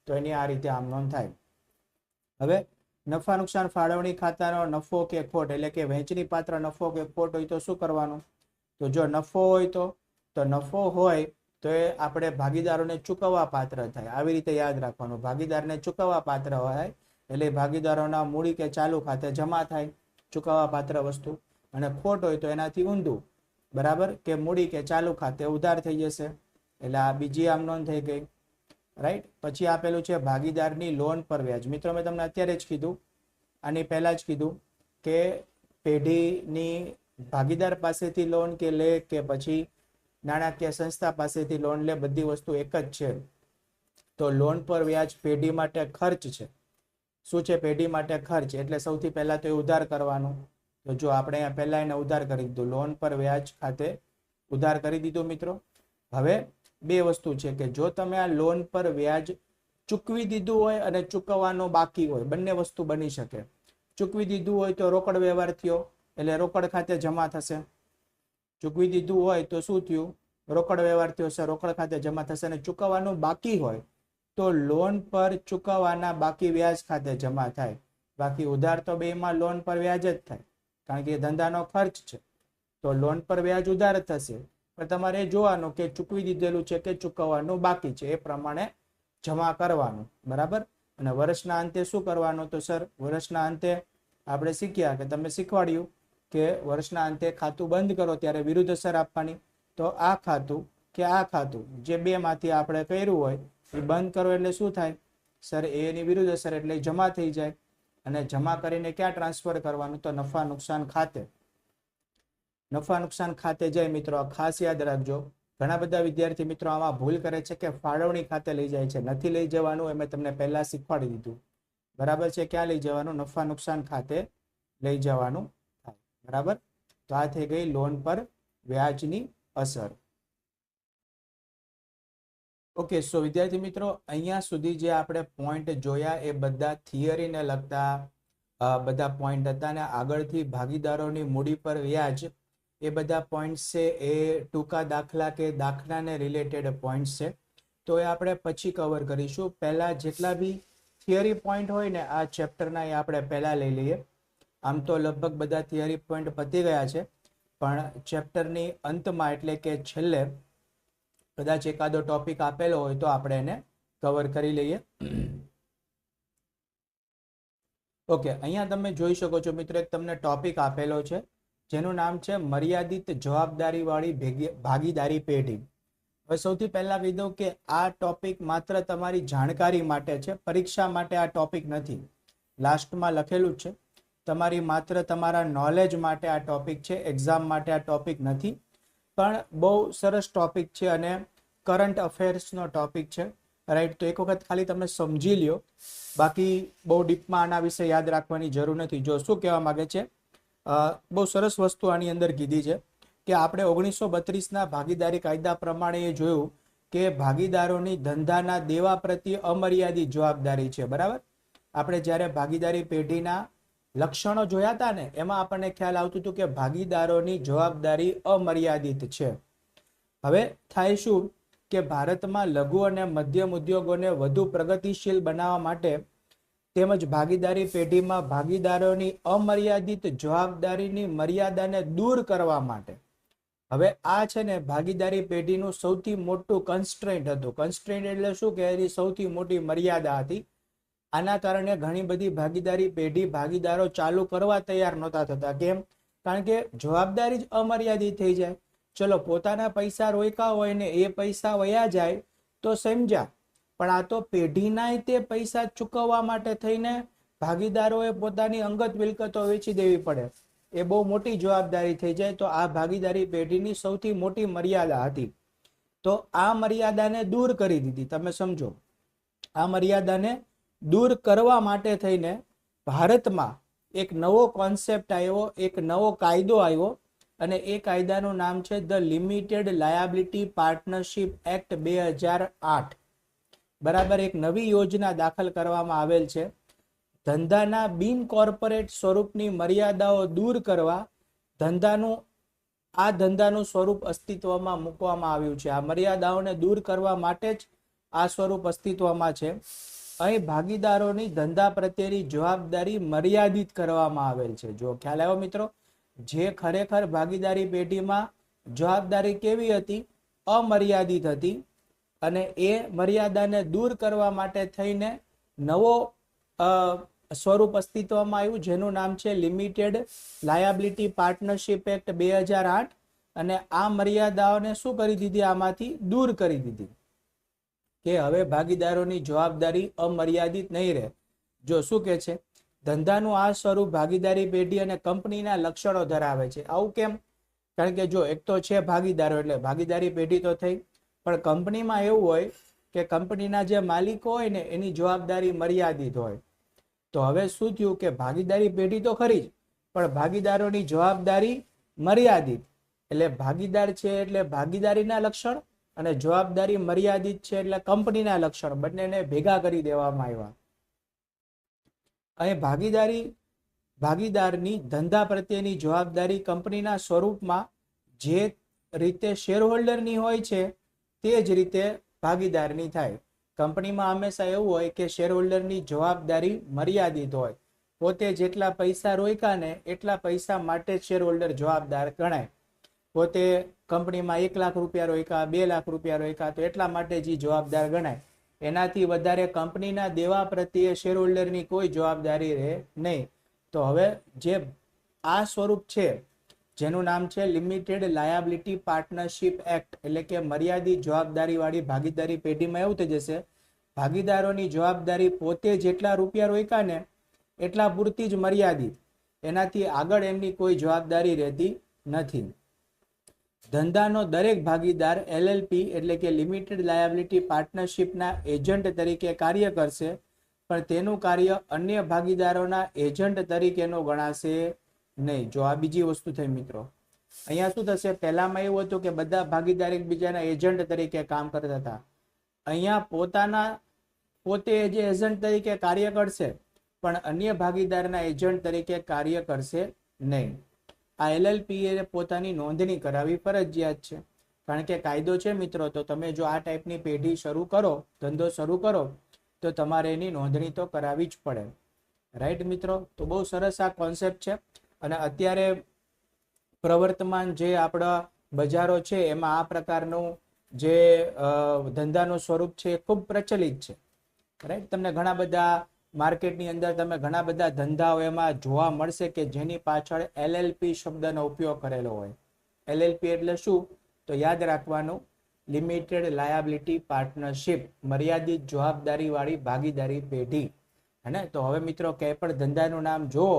તો એની આ રીતે આમ નોંધ થાય. હવે નફા નુકસાન ફાળવણી ખાતાનો નફો કે ખોટ, એટલે કે વહેંચણી પાત્ર નફો કે ખોટ હોય તો શું કરવાનું? તો જો નફો હોય તો નફો હોય તો એ આપણે ભાગીદારોને ચૂકવવા પાત્ર થાય. આવી રીતે યાદ રાખવાનું. ભાગીદારને ચૂકવવા પાત્ર હોય એટલે ભાગીદારોના મૂડી કે ચાલુ ખાતે જમા થાય ચૂકવવા પાત્ર વસ્તુ. અને ખોટ હોય તો એનાથી ઊંધું, બરાબર, કે મૂડી કે ચાલુ ખાતે ઉધાર થઈ જશે. એટલે આ બીજી આમ નોંધ થઈ ગઈ, રાઈટ. પછી આપેલું છે ભાગીદારની લોન પર વ્યાજ. મિત્રો મેં તમને અત્યારે જ કીધું, આની પહેલા જ કીધું કે પેઢીની ભાગીદાર પાસેથી લોન કે લે કે પછી નાણાકીય સંસ્થા પાસેથી લોન લે, બધી વસ્તુ એક જ છે. તો લોન પર વ્યાજ પેઢી માટે ખર્ચ છે. શું છે? પેઢી માટે ખર્ચ. એટલે સૌથી પહેલા તો એ ઉધાર કરવાનું. તો જો આપણે અહીંયા પહેલા એને ઉધાર કરી દીધું, લોન પર વ્યાજ ખાતે ઉધાર કરી દીધું મિત્રો. હવે બે વસ્તુ છે કે જો તમે આ લોન પર વ્યાજ ચૂકવી દીધું હોય અને ચૂકવવાનો બાકી હોય, બંને વસ્તુ બની શકે. ચૂકવી દીધું હોય તો રોકડ વ્યવહાર થયો એટલે રોકડ ખાતે જમા થશે. ચૂકવી દીધું હોય તો શું થયું? રોકડ વ્યવહાર થયો છે, રોકડ ખાતે જમા થશે. અને ચૂકવવાનું બાકી હોય તો લોન પર ચૂકવવાના બાકી વ્યાજ ખાતે જમા થાય. બાકી ઉધાર તો બેમાં લોન પર વ્યાજ જ થાય, કારણ કે ધંધાનો ખર્ચ છે. તો લોન પર વ્યાજ ઉધાર થશે, પણ તમારે જોવાનું કે ચૂકવી દીધેલું છે કે ચૂકવવાનું બાકી છે, એ પ્રમાણે જમા કરવાનું, બરાબર. અને વર્ષના અંતે શું કરવાનું? તો સર વર્ષના અંતે આપણે શીખ્યા કે તમે શીખવાડ્યું કે વર્ષના અંતે ખાતું બંધ કરો ત્યારે વિરુદ્ધ અસર આપવાની. તો આ ખાતું કે આ ખાતું જે બે માંથી આપણે કર્યું હોય એ બંધ કરો એટલે શું થાય? સર એની વિરુદ્ધ અસર એટલે જમા થઈ જાય. અને જમા કરીને ક્યાં ટ્રાન્સફર કરવાનું? તો નફા નુકસાન ખાતે. નફા નુકસાન ખાતે જાય મિત્રો. ખાસ યાદ રાખજો, ઘણા બધા વિદ્યાર્થી મિત્રો આમાં ભૂલ કરે છે કે ફાળવણી ખાતે લઈ જાય છે. નથી લઈ જવાનું, એ મેં તમને પહેલા શીખવાડી દીધું, બરાબર છે. ક્યાં લઈ જવાનું? નફા નુકસાન ખાતે લઈ જવાનું થાય, બરાબર. તો આ થઈ ગઈ લોન પર વ્યાજની અસર. ઓકે, સો વિદ્યાર્થી મિત્રો અહીંયા સુધી જે આપણે પોઈન્ટ જોયા એ બધા થિયરીને લગતા બધા પોઈન્ટ હતા. અને આગળથી ભાગીદારોની મૂડી પર વ્યાજ, એ બધા પોઈન્ટ્સ છે એ ટૂંકા દાખલા કે દાખલાને રિલેટેડ પોઈન્ટ્સ છે. તો એ આપણે પછી કવર કરીશું. પહેલા જેટલા બી થિયરી પોઈન્ટ હોય ને આ ચેપ્ટરના, એ આપણે પહેલા લઈ લઈએ. આમ તો લગભગ બધા થિયરી પોઈન્ટ પતી ગયા છે, પણ ચેપ્ટરની અંતમાં એટલે કે છેલ્લે કદાચ એકાદો ટોપિક આપેલો હોય તો આપણે એને કવર કરી લઈએ. ઓકે, અહીંયા તમે જોઈ શકો છો મિત્રો, એક તમને ટોપિક આપેલો છે જેનું નામ છે મર્યાદિત જવાબદારી વાળી ભાગીદારી પેઢી. હવે સૌથી પહેલા કહી દઉં કે આ ટોપિક માત્ર તમારી જાણકારી માટે છે, પરીક્ષા માટે આ ટોપિક નથી. લાસ્ટમાં લખેલું છે, તમારી માત્ર તમારા નોલેજ માટે આ ટોપિક છે, એક્ઝામ માટે આ ટોપિક નથી. પણ બહુ સરસ ટોપિક છે અને કરંટ અફેર્સનો ટોપિક છે, રાઈટ. તો એક વખત ખાલી તમે સમજી લ્યો, બાકી બહુ ડીપમાં આના વિશે યાદ રાખવાની જરૂર નથી. જો શું કહેવા માંગે છે, બહુ સરસ વસ્તુ આની અંદર કીધી છે કે આપણે 1932ના ભાગીદારી કાયદા પ્રમાણે એ જોયું કે ભાગીદારોની ધંધાના દેવા પ્રત્યે અમર્યાદિત જવાબદારી છે, બરાબર. આપણે જ્યારે ભાગીદારી પેઢીના લક્ષણો જોયા હતા ને, એમાં આપણને ખ્યાલ આવતું હતું કે ભાગીદારોની જવાબદારી અમર્યાદિત છે. હવે થાય શું કે ભારતમાં લઘુ અને મધ્યમ ઉદ્યોગોને વધુ પ્રગતિશીલ બનાવવા માટે તેમજ ભાગીદારી પેઢીમાં ભાગીદારોની અમર્યાદિત જવાબદારીની મર્યાદાને દૂર કરવા માટે, હવે આ છે ને ભાગીદારી પેઢીનું સૌથી મોટું કન્સ્ટ્રેન્ટ હતું. કન્સ્ટ્રેન્ટ એટલે શું કે એની સૌથી મોટી મર્યાદા હતી. આના કારણે ઘણી બધી ભાગીદારી પેઢી ભાગીદારો ચાલુ કરવા તૈયાર નહોતા થતા. કેમ? કારણ કે જવાબદારી જ અમર્યાદિત થઈ જાય. ચલો પોતાના પૈસા રોક્યા હોય ને એ પૈસા વયા જાય તો સમજ્યા, પણ આ તો પેઢીના તે પૈસા ચૂકવવા માટે થઈને ભાગીદારોએ પોતાની અંગત મિલકતો વેચી દેવી પડે. એ બહુ મોટી જવાબદારી થઈ જાય. તો આ ભાગીદારી પેઢીની સૌથી મોટી મર્યાદા હતી. તો આ મર્યાદાને દૂર કરી દીધી. તમે સમજો, આ મર્યાદાને દૂર કરવા માટે થઈને ભારતમાં એક નવો કોન્સેપ્ટ આવ્યો, એક નવો કાયદો આવ્યો, અને એ કાયદાનું નામ છે the limited liability partnership act 2008. બરાબર, એક નવી યોજના દાખલ કરવામાં આવેલ છે. ધંધાના બિન કોર્પોરેટ સ્વરૂપની મર્યાદાઓ દૂર કરવા ધંધાનું સ્વરૂપ અસ્તિત્વમાં મૂકવામાં આવ્યું છે. આ મર્યાદાઓને દૂર કરવા માટે જ આ સ્વરૂપ અસ્તિત્વમાં છે. અહીં ભાગીદારોની ધંધા પ્રત્યેની જવાબદારી મર્યાદિત કરવામાં આવેલ છે. જો ખ્યાલ આવ્યો મિત્રો, જે ખરેખર ભાગીદારી પેઢીમાં જવાબદારી કેવી હતી? અમર્યાદિત હતી, અને એ મર્યાદાને દૂર કરવા માટે થઈને નવો સ્વરૂપ અસ્તિત્વમાં આવ્યું, જેનું નામ છે લિમિટેડ લાયબિલિટી પાર્ટનરશિપ એક્ટ 2008. અને આ મર્યાદાઓને શું કરી દીધી? આમાંથી દૂર કરી દીધી કે હવે ભાગીદારોની જવાબદારી અમર્યાદિત નહીં રહે. જો શું કે છે, ધંધાનું આ સ્વરૂપ ભાગીદારી પેઢી અને કંપનીના લક્ષણો ધરાવે છે. આવું કેમ? કારણ કે જો એક તો છે ભાગીદારો, એટલે ભાગીદારી પેઢી તો થઈ, પણ કંપનીમાં એવું હોય કે કંપનીના જે માલિકો હોય ને એની જવાબદારી મર્યાદિત હોય. તો હવે શું થયું કે ભાગીદારી પેઢી તો ખરી જ, પણ ભાગીદારોની જવાબદારી મર્યાદિત. એટલે ભાગીદાર છે એટલે ભાગીદારીના લક્ષણ, અને જવાબદારી મર્યાદિત છે એટલે કંપનીના લક્ષણ, બંનેને ભેગા કરી દેવામાં આવ્યા. અહીં ભાગીદારની ધંધા પ્રત્યેની જવાબદારી કંપનીના સ્વરૂપમાં જે રીતે શેરહોલ્ડરની હોય છે તે જ રીતે ભાગીદારની થાય. કંપનીમાં હંમેશા એવું હોય કે શેરહોલ્ડરની જવાબદારી મર્યાદિત હોય. પોતે જેટલા પૈસા રોક્યા ને એટલા પૈસા માટે જ શેરહોલ્ડર જવાબદાર ગણાય. પોતે કંપનીમાં 1 લાખ રૂપિયા રોક્યા, 2 લાખ રૂપિયા રોક્યા, તો એટલા માટે જ જવાબદાર ગણાય. એનાથી વધારે કંપનીના દેવા પ્રત્યે શેરહોલ્ડરની કોઈ જવાબદારી રહે નહીં. તો હવે જે આ સ્વરૂપ છે જેનું નામ છે લિમિટેડ લાયબિલિટી પાર્ટનરશિપ એક્ટ, એટલે કે મર્યાદિત જવાબદારી વાળી ભાગીદારી પેઢીમાં એવું થઈ જશે, ભાગીદારોની જવાબદારી પોતે જેટલા રૂપિયા રોક્યા ને એટલા પૂરતી જ મર્યાદિત, એનાથી આગળ એમની કોઈ જવાબદારી રહેતી નથી. ધંધાનો દરેક ભાગીદાર LLP એટલે કે લિમિટેડ લાયબિલિટી પાર્ટનરશિપના એજન્ટ તરીકે કાર્ય કરશે, પણ તેનું કાર્ય અન્ય ભાગીદારોના એજન્ટ તરીકેનું ગણાશે નહીં. જો આ બીજી વસ્તુ થઈ મિત્રો. અહીંયા શું થશે? પહેલામાં એવું હતું કે બધા ભાગીદાર એકબીજાના એજન્ટ તરીકે કામ કરતા હતા. અહીંયા પોતે જે એજન્ટ તરીકે કાર્ય કરશે, પણ અન્ય ભાગીદારના એજન્ટ તરીકે કાર્ય કરશે નહીં. આ LLP એ પોતાની નોંધણી કરાવવી ફરજિયાત છે, કારણ કે કાયદો છે મિત્રો. તો તમે જો આ ટાઈપની પેઢી શરૂ કરો, ધંધો શરૂ કરો, તો તમારે એની નોંધણી તો કરાવવી જ પડે. રાઈટ મિત્રો? તો બહુ સરસ આ કોન્સેપ્ટ છે. અને અત્યારે પ્રવર્તમાન જે આપણા બજારો છે એમાં આ પ્રકારનું જે ધંધાનું સ્વરૂપ છે એ ખૂબ પ્રચલિત છે. રાઈટ? તમને ઘણા બધા માર્કેટની અંદર તમે ઘણા બધા ધંધાઓ એમાં જોવા મળશે કે જેની પાછળ LLP શબ્દનો ઉપયોગ કરેલો હોય. LLP એટલે શું? તો યાદ રાખવાનું, લિમિટેડ લાયબિલિટી પાર્ટનરશિપ, મર્યાદિત જવાબદારી વાળી ભાગીદારી પેઢી. હે? તો હવે મિત્રો કંઈ પણ ધંધાનું નામ જુઓ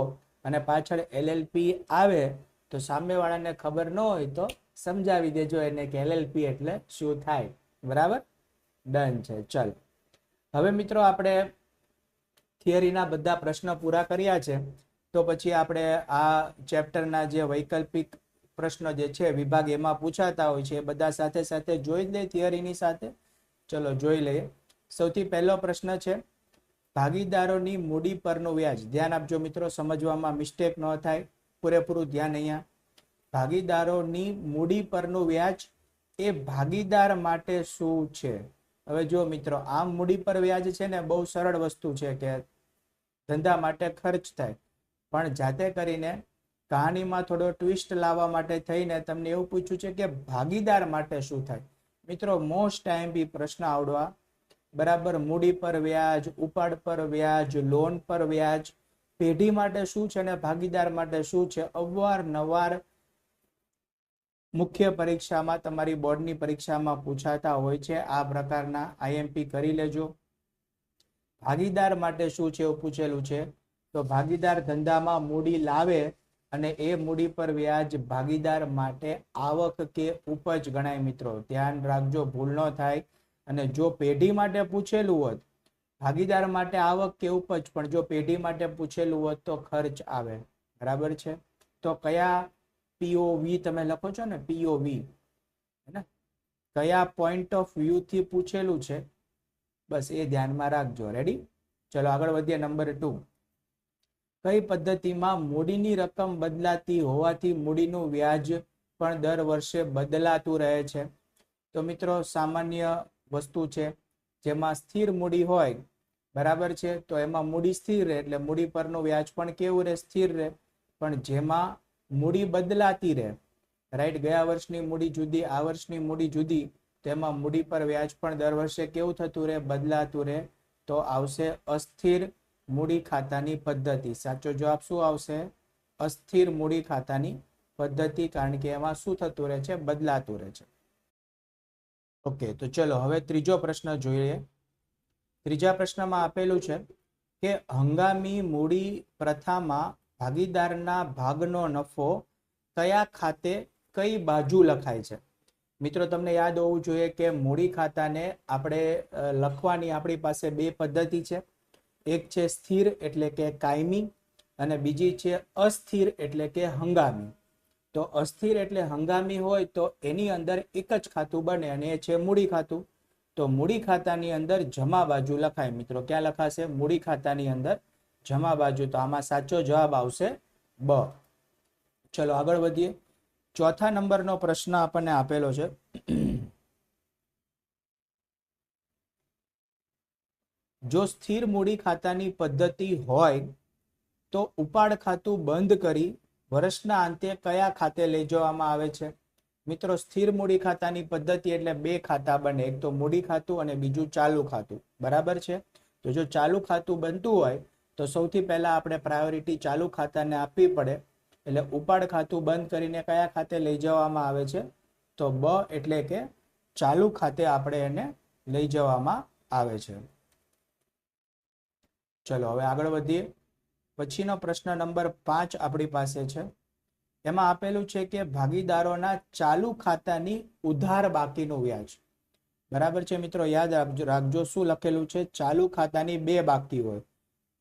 અને પાછળ LLP આવે તો સામેવાળાને ખબર ન હોય તો સમજાવી દેજો એને કે LLP એટલે શું થાય. બરાબર? ડન છે. ચલ, હવે મિત્રો આપણે થિયરીના બધા પ્રશ્નો પૂરા કર્યા છે, તો પછી આપણે આ ચેપ્ટરના જે વૈકલ્પિક પ્રશ્નો જે છે વિભાગ એમાં પૂછાતા હોય છે એ બધા સાથે સાથે જોઈ લે થિયરીની સાથે. ચલો જોઈ લઈએ. સૌથી પહેલો પ્રશ્ન છે, ભાગીદારોની મૂડી પરનું વ્યાજ. ધ્યાન આપજો મિત્રો, સમજવામાં મિસ્ટેક ન થાય, પૂરેપૂરું ધ્યાન અહીંયા. ભાગીદારોની મૂડી પરનું વ્યાજ એ ભાગીદાર માટે શું છે? હવે જો મિત્રો, આમ મૂડી પર વ્યાજ છે ને બહુ સરળ વસ્તુ છે કે ધંધા માટે ખર્ચ થાય, પણ જાતે કરીને કહાનીમાં થોડો ટ્વિસ્ટ લાવવા માટે થઈને તમને એવું પૂછ્યું છે કે ભાગીદાર માટે શું થાય. મિત્રો મોસ્ટ ટાઈમ બી પ્રશ્ન આવડવા બરાબર. મૂડી પર વ્યાજ, ઉપાડ પર વ્યાજ, લોન પર વ્યાજ, પેઢી માટે શું છે અને ભાગીદાર માટે શું છે, અવારનવાર મુખ્ય પરીક્ષામાં તમારી બોર્ડની પરીક્ષામાં પૂછાતા હોય છે. આ પ્રકારના IMP કરી લેજો. ભાગીદાર માટે શું છે એવું પૂછેલું છે, તો ભાગીદાર ધંધામાં મૂડી લાવે અને એ મૂડી પર વ્યાજ ભાગીદાર માટે આવક કે ઉપજ ગણાય. મિત્રો ધ્યાન રાખજો, ભૂલ ન થાય. અને જો પેઢી માટે પૂછેલું હોત, ભાગીદાર માટે આવક કે ઉપજ, પણ જો પેઢી માટે પૂછેલું હોત તો ખર્ચ આવે. બરાબર છે? તો કયા POV તમે લખો છો ને, POV, હે ને, કયા પોઈન્ટ ઓફ વ્યૂ થી પૂછેલું છે, બસ એ ધ્યાનમાં રાખજો. રેડી? ચલો આગળ વધીએ. નંબર 2, કઈ પદ્ધતિમાં મૂડીની રકમ બદલાતી હોવાથી મૂડીનું વ્યાજ પણ દર વર્ષે બદલાતું રહે છે? તો મિત્રો સામાન્ય વસ્તુ છે, જેમાં સ્થિર મૂડી હોય, બરાબર છે, તો એમાં મૂડી સ્થિર રહે એટલે મૂડી પરનું વ્યાજ પણ કેવું રહે? સ્થિર રહે. પણ જેમાં મૂડી બદલાતી રહે, રાઈટ, ગયા વર્ષની મૂડી જુદી, આ વર્ષની મૂડી જુદી, તેમાં મૂડી પર વ્યાજ પણ દર વર્ષે કેવું થતું રહે? બદલાતું રહે. તો આવશે અસ્થિર મૂડી ખાતાની પદ્ધતિ. સાચો જવાબ શું આવશે? અસ્થિર મૂડી ખાતાની પદ્ધતિ, કારણ કે એમાં શું થતું રહે છે? બદલાતું રહે છે. ઓકે, તો ચલો હવે ત્રીજો પ્રશ્ન જોઈએ. ત્રીજા પ્રશ્નમાં આપેલું છે કે હંગામી મૂડી પ્રથામાં ભાગીદારના ભાગનો નફો કયા ખાતે કઈ બાજુ લખાય છે? મિત્રો તમને યાદ હોવું જોઈએ કે મૂડી ખાતાને આપણે લખવાની આપણી પાસે બે પદ્ધતિ છે. એક છે સ્થિર એટલે કે કાયમી, અને બીજી છે અસ્થિર એટલે કે હંગામી. તો અસ્થિર એટલે હંગામી હોય તો એની અંદર એક જ ખાતું બને અને એ છે મૂડી ખાતું. તો મૂડી ખાતાની અંદર જમા બાજુ લખાય. મિત્રો ક્યાં લખાશે? મૂડી ખાતાની અંદર જમા બાજુ. તો આમાં સાચો જવાબ આવશે બ. ચલો આગળ વધીએ. ચોથા નંબરનો પ્રશ્ન આપણને આપેલો છે. જો સ્થિર મૂડી ખાતાની પદ્ધતિ હોય તો ઉપાડ ખાતું બંધ કરી વર્ષના અંતે કયા ખાતે લઈ જવામાં આવે છે? મિત્રો સ્થિર મૂડી ખાતાની પદ્ધતિ એટલે બે ખાતા બને, એક તો મૂડી ખાતું અને બીજું ચાલુ ખાતું, બરાબર છે. તો જો ચાલુ ખાતું બનતું હોય તો સૌથી પહેલા આપણે પ્રાયોરિટી ચાલુ ખાતાને આપવી પડે. એટલે ઉપાડ ખાતું બંધ કરીને કયા ખાતે લઈ જવામાં આવે છે? તો બ એટલે કે ચાલુ ખાતે આપણે એને લઈ જવામાં આવે છે. ચલો હવે આગળ વધીએ. પછીનો પ્રશ્ન નંબર 5 આપણી પાસે છે. એમાં આપેલું છે કે ભાગીદારોના ચાલુ ખાતાની ઉધાર બાકીનું વ્યાજ, બરાબર છે મિત્રો, યાદ રાખજો શું લખેલું છે? ચાલુ ખાતાની બે બાકી હોય,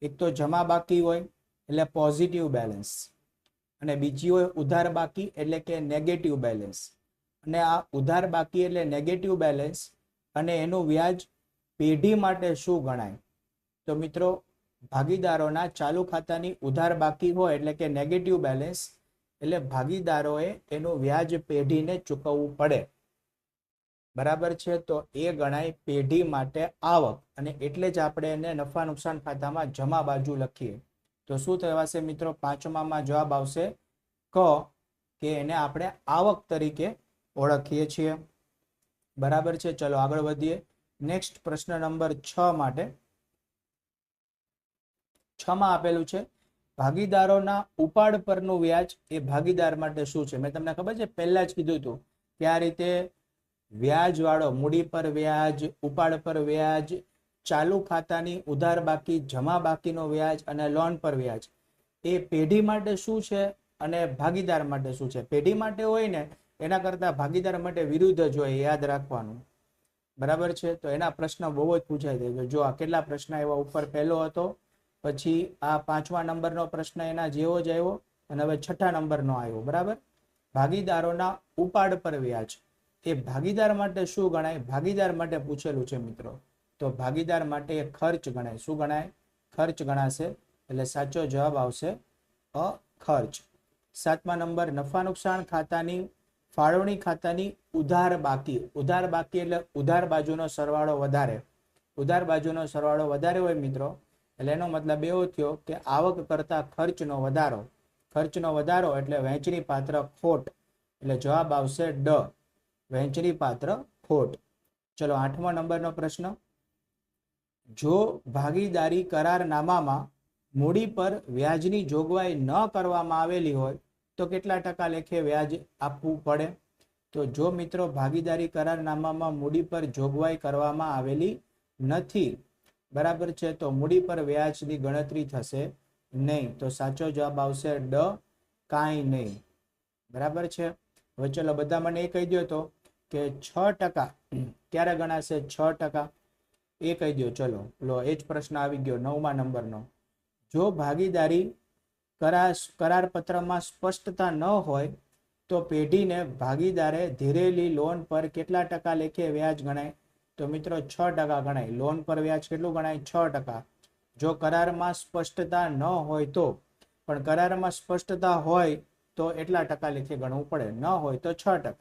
એક તો જમા બાકી હોય એટલે પોઝિટિવ બેલેન્સ, અને બીજી હોય ઉધાર બાકી એટલે કે નેગેટિવ બેલેન્સ. અને આ ઉધાર બાકી એટલે નેગેટિવ બેલેન્સ અને એનું વ્યાજ પેઢી માટે શું ગણાય? તો મિત્રો ભાગીદારોના ચાલુ ખાતાની ઉધાર બાકી હોય એટલે કે નેગેટિવ બેલેન્સ, એટલે ભાગીદારોએ એનું વ્યાજ પેઢીને ચૂકવવું પડે, બરાબર છે. તો એ ગણાય પેઢી માટે આવક, અને એટલે જ આપણે એને નફા નુકસાન ખાતામાં જમા બાજુ લખીએ. તો શું થવાશે મિત્રો? પાંચમામાં જવાબ આવશે ક, કે એને આપણે આવક તરીકે ઓળખીએ છીએ, બરાબર છે. ચલો આગળ વધીએ. નેક્સ્ટ પ્રશ્ન નંબર 6 માટે. 6 માં આપેલું છે ભાગીદારોના ઉપાડ પરનું વ્યાજ એ ભાગીદાર માટે શું છે? મેં તમને ખબર છે પહેલા જ કીધું હતું કે આ રીતે વ્યાજ વાળો મૂડી પર વ્યાજ, ઉપાડ પર વ્યાજ, ચાલુ ખાતાની ઉધાર બાકી, જમા બાકીનો વ્યાજ અને લોન પર વ્યાજ, એ પેઢી માટે શું છે અને ભાગીદાર માટે શું છે? પેઢી માટે હોય ને એના કરતા ભાગીદાર માટે વિરુદ્ધ જ હોય, યાદ રાખવાનું, બરાબર છે. તો એના પ્રશ્ન બહુ જ પૂછાય છે. જો આ કેટલા પ્રશ્ન એવા ઉપર પહેલો હતો, પછી આ 5મા નંબરનો પ્રશ્ન એના જેવો જ આવ્યો, અને હવે 6ઠા નંબરનો આવ્યો, બરાબર. ભાગીદારોના ઉપાડ પર વ્યાજ એ ભાગીદાર માટે શું ગણાય? ભાગીદાર માટે પૂછેલું છે મિત્રો. તો ભાગીદાર માટે ખર્ચ ગણાય. શું ગણાય? ખર્ચ ગણાશે. એટલે સાચો જવાબ આવશે અ, ખર્ચ. 7મા નંબર, નફા નુકસાન ખાતાની ફાળવણી ખાતાની ઉધાર બાકી. ઉધાર બાકી એટલે ઉધાર બાજુનો સરવાળો વધારે. ઉધાર બાજુનો સરવાળો વધારે હોય મિત્રો, એટલે એનો મતલબ એવો થયો કે આવક કરતા ખર્ચનો વધારો. ખર્ચનો વધારો એટલે વહેંચણી પાત્ર ખોટ. એટલે જવાબ આવશે ડ, વહેંચણી પાત્ર ખોટ. ચલો 8મા નંબરનો પ્રશ્ન. જો ભાગીદારી કરારનામામાં મૂડી પર વ્યાજની જોગવાઈ ન કરવામાં આવેલી હોય તો કેટલા ટકા લેખે વ્યાજ આપવું પડે? તો જો મિત્રો ભાગીદારી કરારનામામાં મૂડી પર જોગવાઈ કરવામાં આવેલી નથી, બરાબર છે, તો મૂડી પર વ્યાજની ગણતરી થશે નહીં. તો સાચો જવાબ આવશે ડ, કાંઈ નહીં, બરાબર છે. હવે ચલો બધા મને એ કહી દો તો કે 6% ક્યારે ગણાશે? 6% એ કહી દો. ચલો લો, એ જ પ્રશ્ન આવી ગયો 9મા નંબરનો. જો ભાગીદારી કરારપત્રમાં સ્પષ્ટતા ન હોય તો પેઢીને ભાગીદારે ધીરેલી લોન પર કેટલા ટકા લેખે વ્યાજ ગણાય? તો મિત્રો 6% ગણાય. લોન પર વ્યાજ કેટલું ગણાય? 6%. જો કરારમાં સ્પષ્ટતા ન હોય તો પણ કરારમાં સ્પષ્ટતા હોય તો એટલા ટકા લેખે ગણવું પડે, ન હોય તો 6%.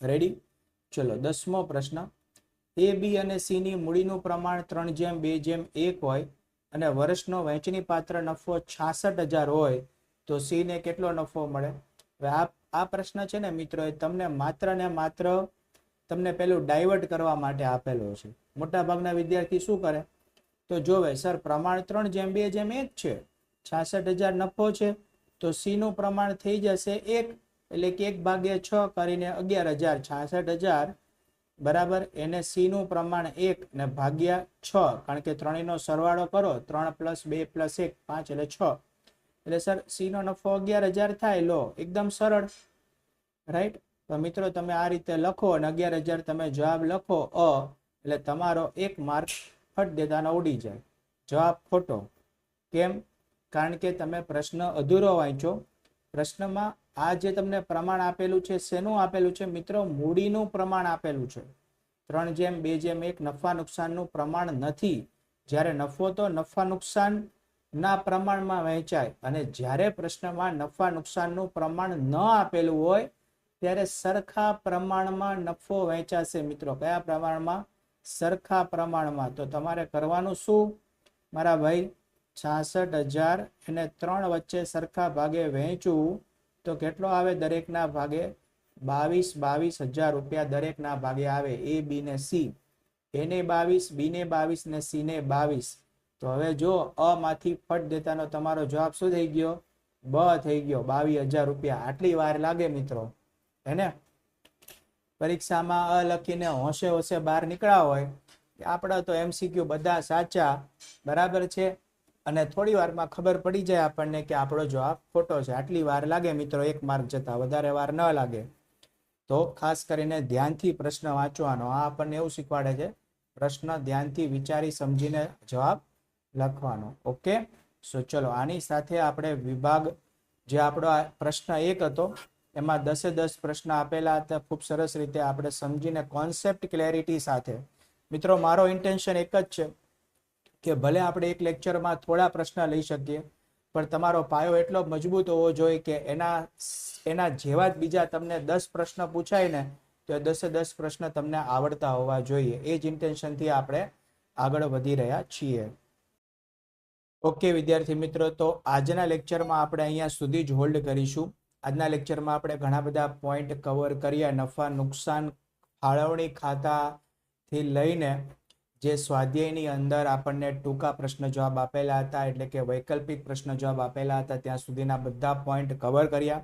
રેડી? ચલો 10મો પ્રશ્ન. એ બી અને સી ની મૂડીનું પ્રમાણ 3:2:1 હોય અને વર્ષનો વહેંચણી પાત્ર નફો 66,000 હોય તો સી ને કેટલો નફો મળે? હવે આ પ્રશ્ન છે ને મિત્રો, એ તમને માત્ર ને માત્ર તમને પેલું ડાયવર્ટ કરવા માટે આપેલો છે. મોટા ભાગના વિદ્યાર્થી શું કરે તો જોવે, સર પ્રમાણ 3:2:1 છે, 66,000 નફો છે, તો સી નું પ્રમાણ થઈ જશે 1, એટલે કે 1/6 કરીને 11,000, 66,000 બરાબર. એને સી નું પ્રમાણ 1 ને ભાગ્યા 6, કારણ કે ત્રણેયનો સરવાળો કરો, 3 + 2 + 1 5 એટલે 6, એટલે સર સી નો નફો 11,000 થાય. લો, એકદમ સરળ, રાઈટ? તો મિત્રો તમે આ રીતે લખો અને 11,000 તમે જવાબ લખો એટલે તમારો 1 માર્ક ફટ દેતાનો ઉડી જાય. જવાબ ખોટો. કેમ? કારણ કે તમે પ્રશ્ન અધૂરો વાંચો. પ્રશ્નમાં આ જે તમને પ્રમાણ આપેલું છે, શેનું આપેલું છે મિત્રો? મૂડીનું પ્રમાણ આપેલું છે. 3:2:1 નફા નુકસાનનું પ્રમાણ નથી. જ્યારે નફો તો નફા નુકસાન ના પ્રમાણમાં વહેંચાય, અને જ્યારે પ્રશ્નમાં નફા નુકસાનનું પ્રમાણ ન આપેલું હોય ત્યારે સરખા પ્રમાણમાં નફો વહેંચાશે મિત્રો. કયા પ્રમાણમાં? સરખા પ્રમાણમાં. તો તમારે કરવાનું શું મારા ભાઈ? 66,000 એને 3 વચ્ચે સરખા ભાગે વહેંચવું તો કેટલો આવે? દરેકના ભાગે 22,000 રૂપિયા દરેકના ભાગે આવે. એ બી ને સી, એને 22, બી ને 22 ને સી ને 22. તો હવે જો અ માંથી ફટ દેતાનો તમારો જવાબ શું થઈ ગયો? બ થઈ ગયો. 22,000 રૂપિયા. આટલી વાર લાગે મિત્રો, હેને? પરીક્ષામાં અ લખીને હોશે હોશે બહાર નીકળ્યા હોય, આપણા તો MCQ બધા સાચા, બરાબર છે, અને થોડી વારમાં ખબર પડી જાય આપણને કે આપણો જવાબ ખોટો છે. આટલી વાર લાગે મિત્રો 1 માર્ક જતા, વધારે વાર ન લાગે. તો ખાસ કરીને ધ્યાનથી પ્રશ્ન વાંચવાનો. આ આપણને એવું શીખવાડે છે, પ્રશ્ન ધ્યાનથી વિચારી સમજીને જવાબ લખવાનો. ઓકે, સો ચલો આની સાથે આપણે વિભાગ જે આપણો આ પ્રશ્ન 1 હતો એમાં 10 પ્રશ્ન આપેલા હતા. ખૂબ સરસ રીતે આપણે સમજીને કોન્સેપ્ટ ક્લેરિટી સાથે. મિત્રો મારો ઇન્ટેન્શન એક જ છે કે ભલે આપણે એક લેક્ચરમાં થોડા પ્રશ્ન લઈ શકીએ, પણ તમારો પાયો એટલો મજબૂત હોવો જોઈએ કે એના જેવા જ બીજા તમને 10 પ્રશ્ન પૂછાય ને તો 10 પ્રશ્ન તમને આવડતા હોવા જોઈએ. એ જ ઇન્ટેન્શનથી આપણે આગળ વધી રહ્યા છીએ. ઓકે વિદ્યાર્થી મિત્રો, તો આજના લેક્ચરમાં આપણે અહીંયા સુધી જ હોલ્ડ કરીશું. આજના લેક્ચરમાં આપણે ઘણા બધા પોઈન્ટ કવર કર્યા. નફા નુકસાન ફાળવણી ખાતાથી લઈને જે સ્વાધ્યાયની અંદર આપણને ટૂંકા પ્રશ્ન જવાબ આપેલા હતા, એટલે કે વૈકલ્પિક પ્રશ્ન જવાબ આપેલા હતા, ત્યાં સુધીના બધા પોઈન્ટ કવર કર્યા.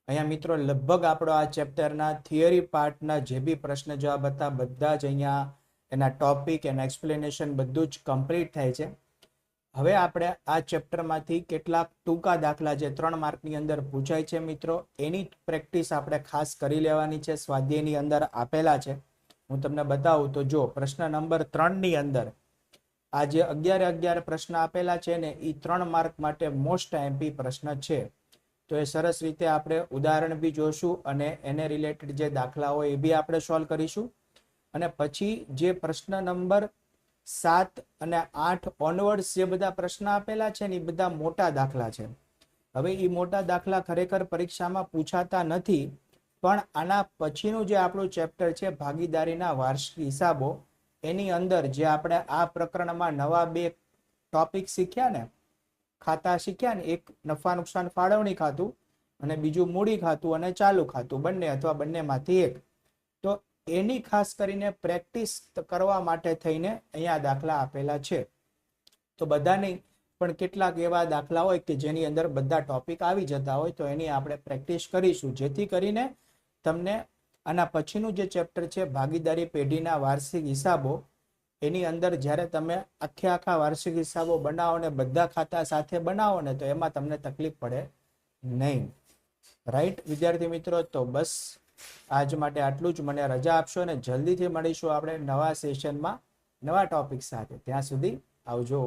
અહીંયા મિત્રો લગભગ આપણો આ ચેપ્ટરના થિયરી પાર્ટના જે બી પ્રશ્ન જવાબ હતા બધા જ અહીંયા એના ટોપિક, એના એક્સપ્લેનેશન બધું જ કમ્પ્લીટ થાય છે. હવે આપણે આ ચેપ્ટરમાંથી કેટલાક ટૂંકા દાખલા જે 3 માર્કની અંદર પૂછાય છે મિત્રો, એની પ્રેક્ટિસ આપણે ખાસ કરી લેવાની છે. સ્વાધ્યાયની અંદર આપેલા છે, હું તમને બતાવું. તો જો પ્રશ્ન નંબર 3 ની અંદર આ જે 11 પ્રશ્ન આપેલા છે ને, એ 3 માર્ક માટે મોસ્ટ MP પ્રશ્ન છે. તો એ સરસ રીતે આપણે ઉદાહરણ બી જોશું અને એને રિલેટેડ જે દાખલા હોય એ બી આપણે સોલ્વ કરીશું. અને પછી જે પ્રશ્ન નંબર 7 અને 8 ઓનવર્ડ્સ જે બધા પ્રશ્ન આપેલા છે ને, એ બધા મોટા દાખલા છે. હવે એ મોટા દાખલા ખરેખર પરીક્ષામાં પૂછાતા નથી, પણ આના પછીનું જે આપણું ચેપ્ટર છે ભાગીદારીના વાર્ષિક હિસાબો, એની અંદર જે આપણે આ પ્રકરણમાં નવા 2 ટોપિક શીખ્યા ને, ખાતા શીખ્યા ને, એક નફા નુકસાન ફાળવણી ખાતું અને બીજું મૂડી ખાતું અને ચાલુ ખાતું, બંને અથવા બંનેમાંથી એક. તો એની ખાસ કરીને પ્રેક્ટિસ કરવા માટે થઈને અહીંયા દાખલા આપેલા છે. તો બધા નહીં, પણ કેટલાક એવા દાખલા હોય કે જેની અંદર બધા ટોપિક આવી જતા હોય, તો એની આપણે પ્રેક્ટિસ કરીશું, જેથી કરીને તમને આના પછીનું જે ચેપ્ટર છે ભાગીદારી પેઢીના વાર્ષિક હિસાબો, એની અંદર જ્યારે તમે આખા વાર્ષિક હિસાબો બનાવો ને બધા ખાતા સાથે બનાવો ને, તો એમાં તમને તકલીફ પડે નહીં. રાઈટ વિદ્યાર્થી મિત્રો? તો બસ આજ માટે આટલું જ. મને રજા આપશો ને જલ્દીથી મળીશું આપણે નવા સેશનમાં નવા ટોપિક સાથે. ત્યાં સુધી આવજો.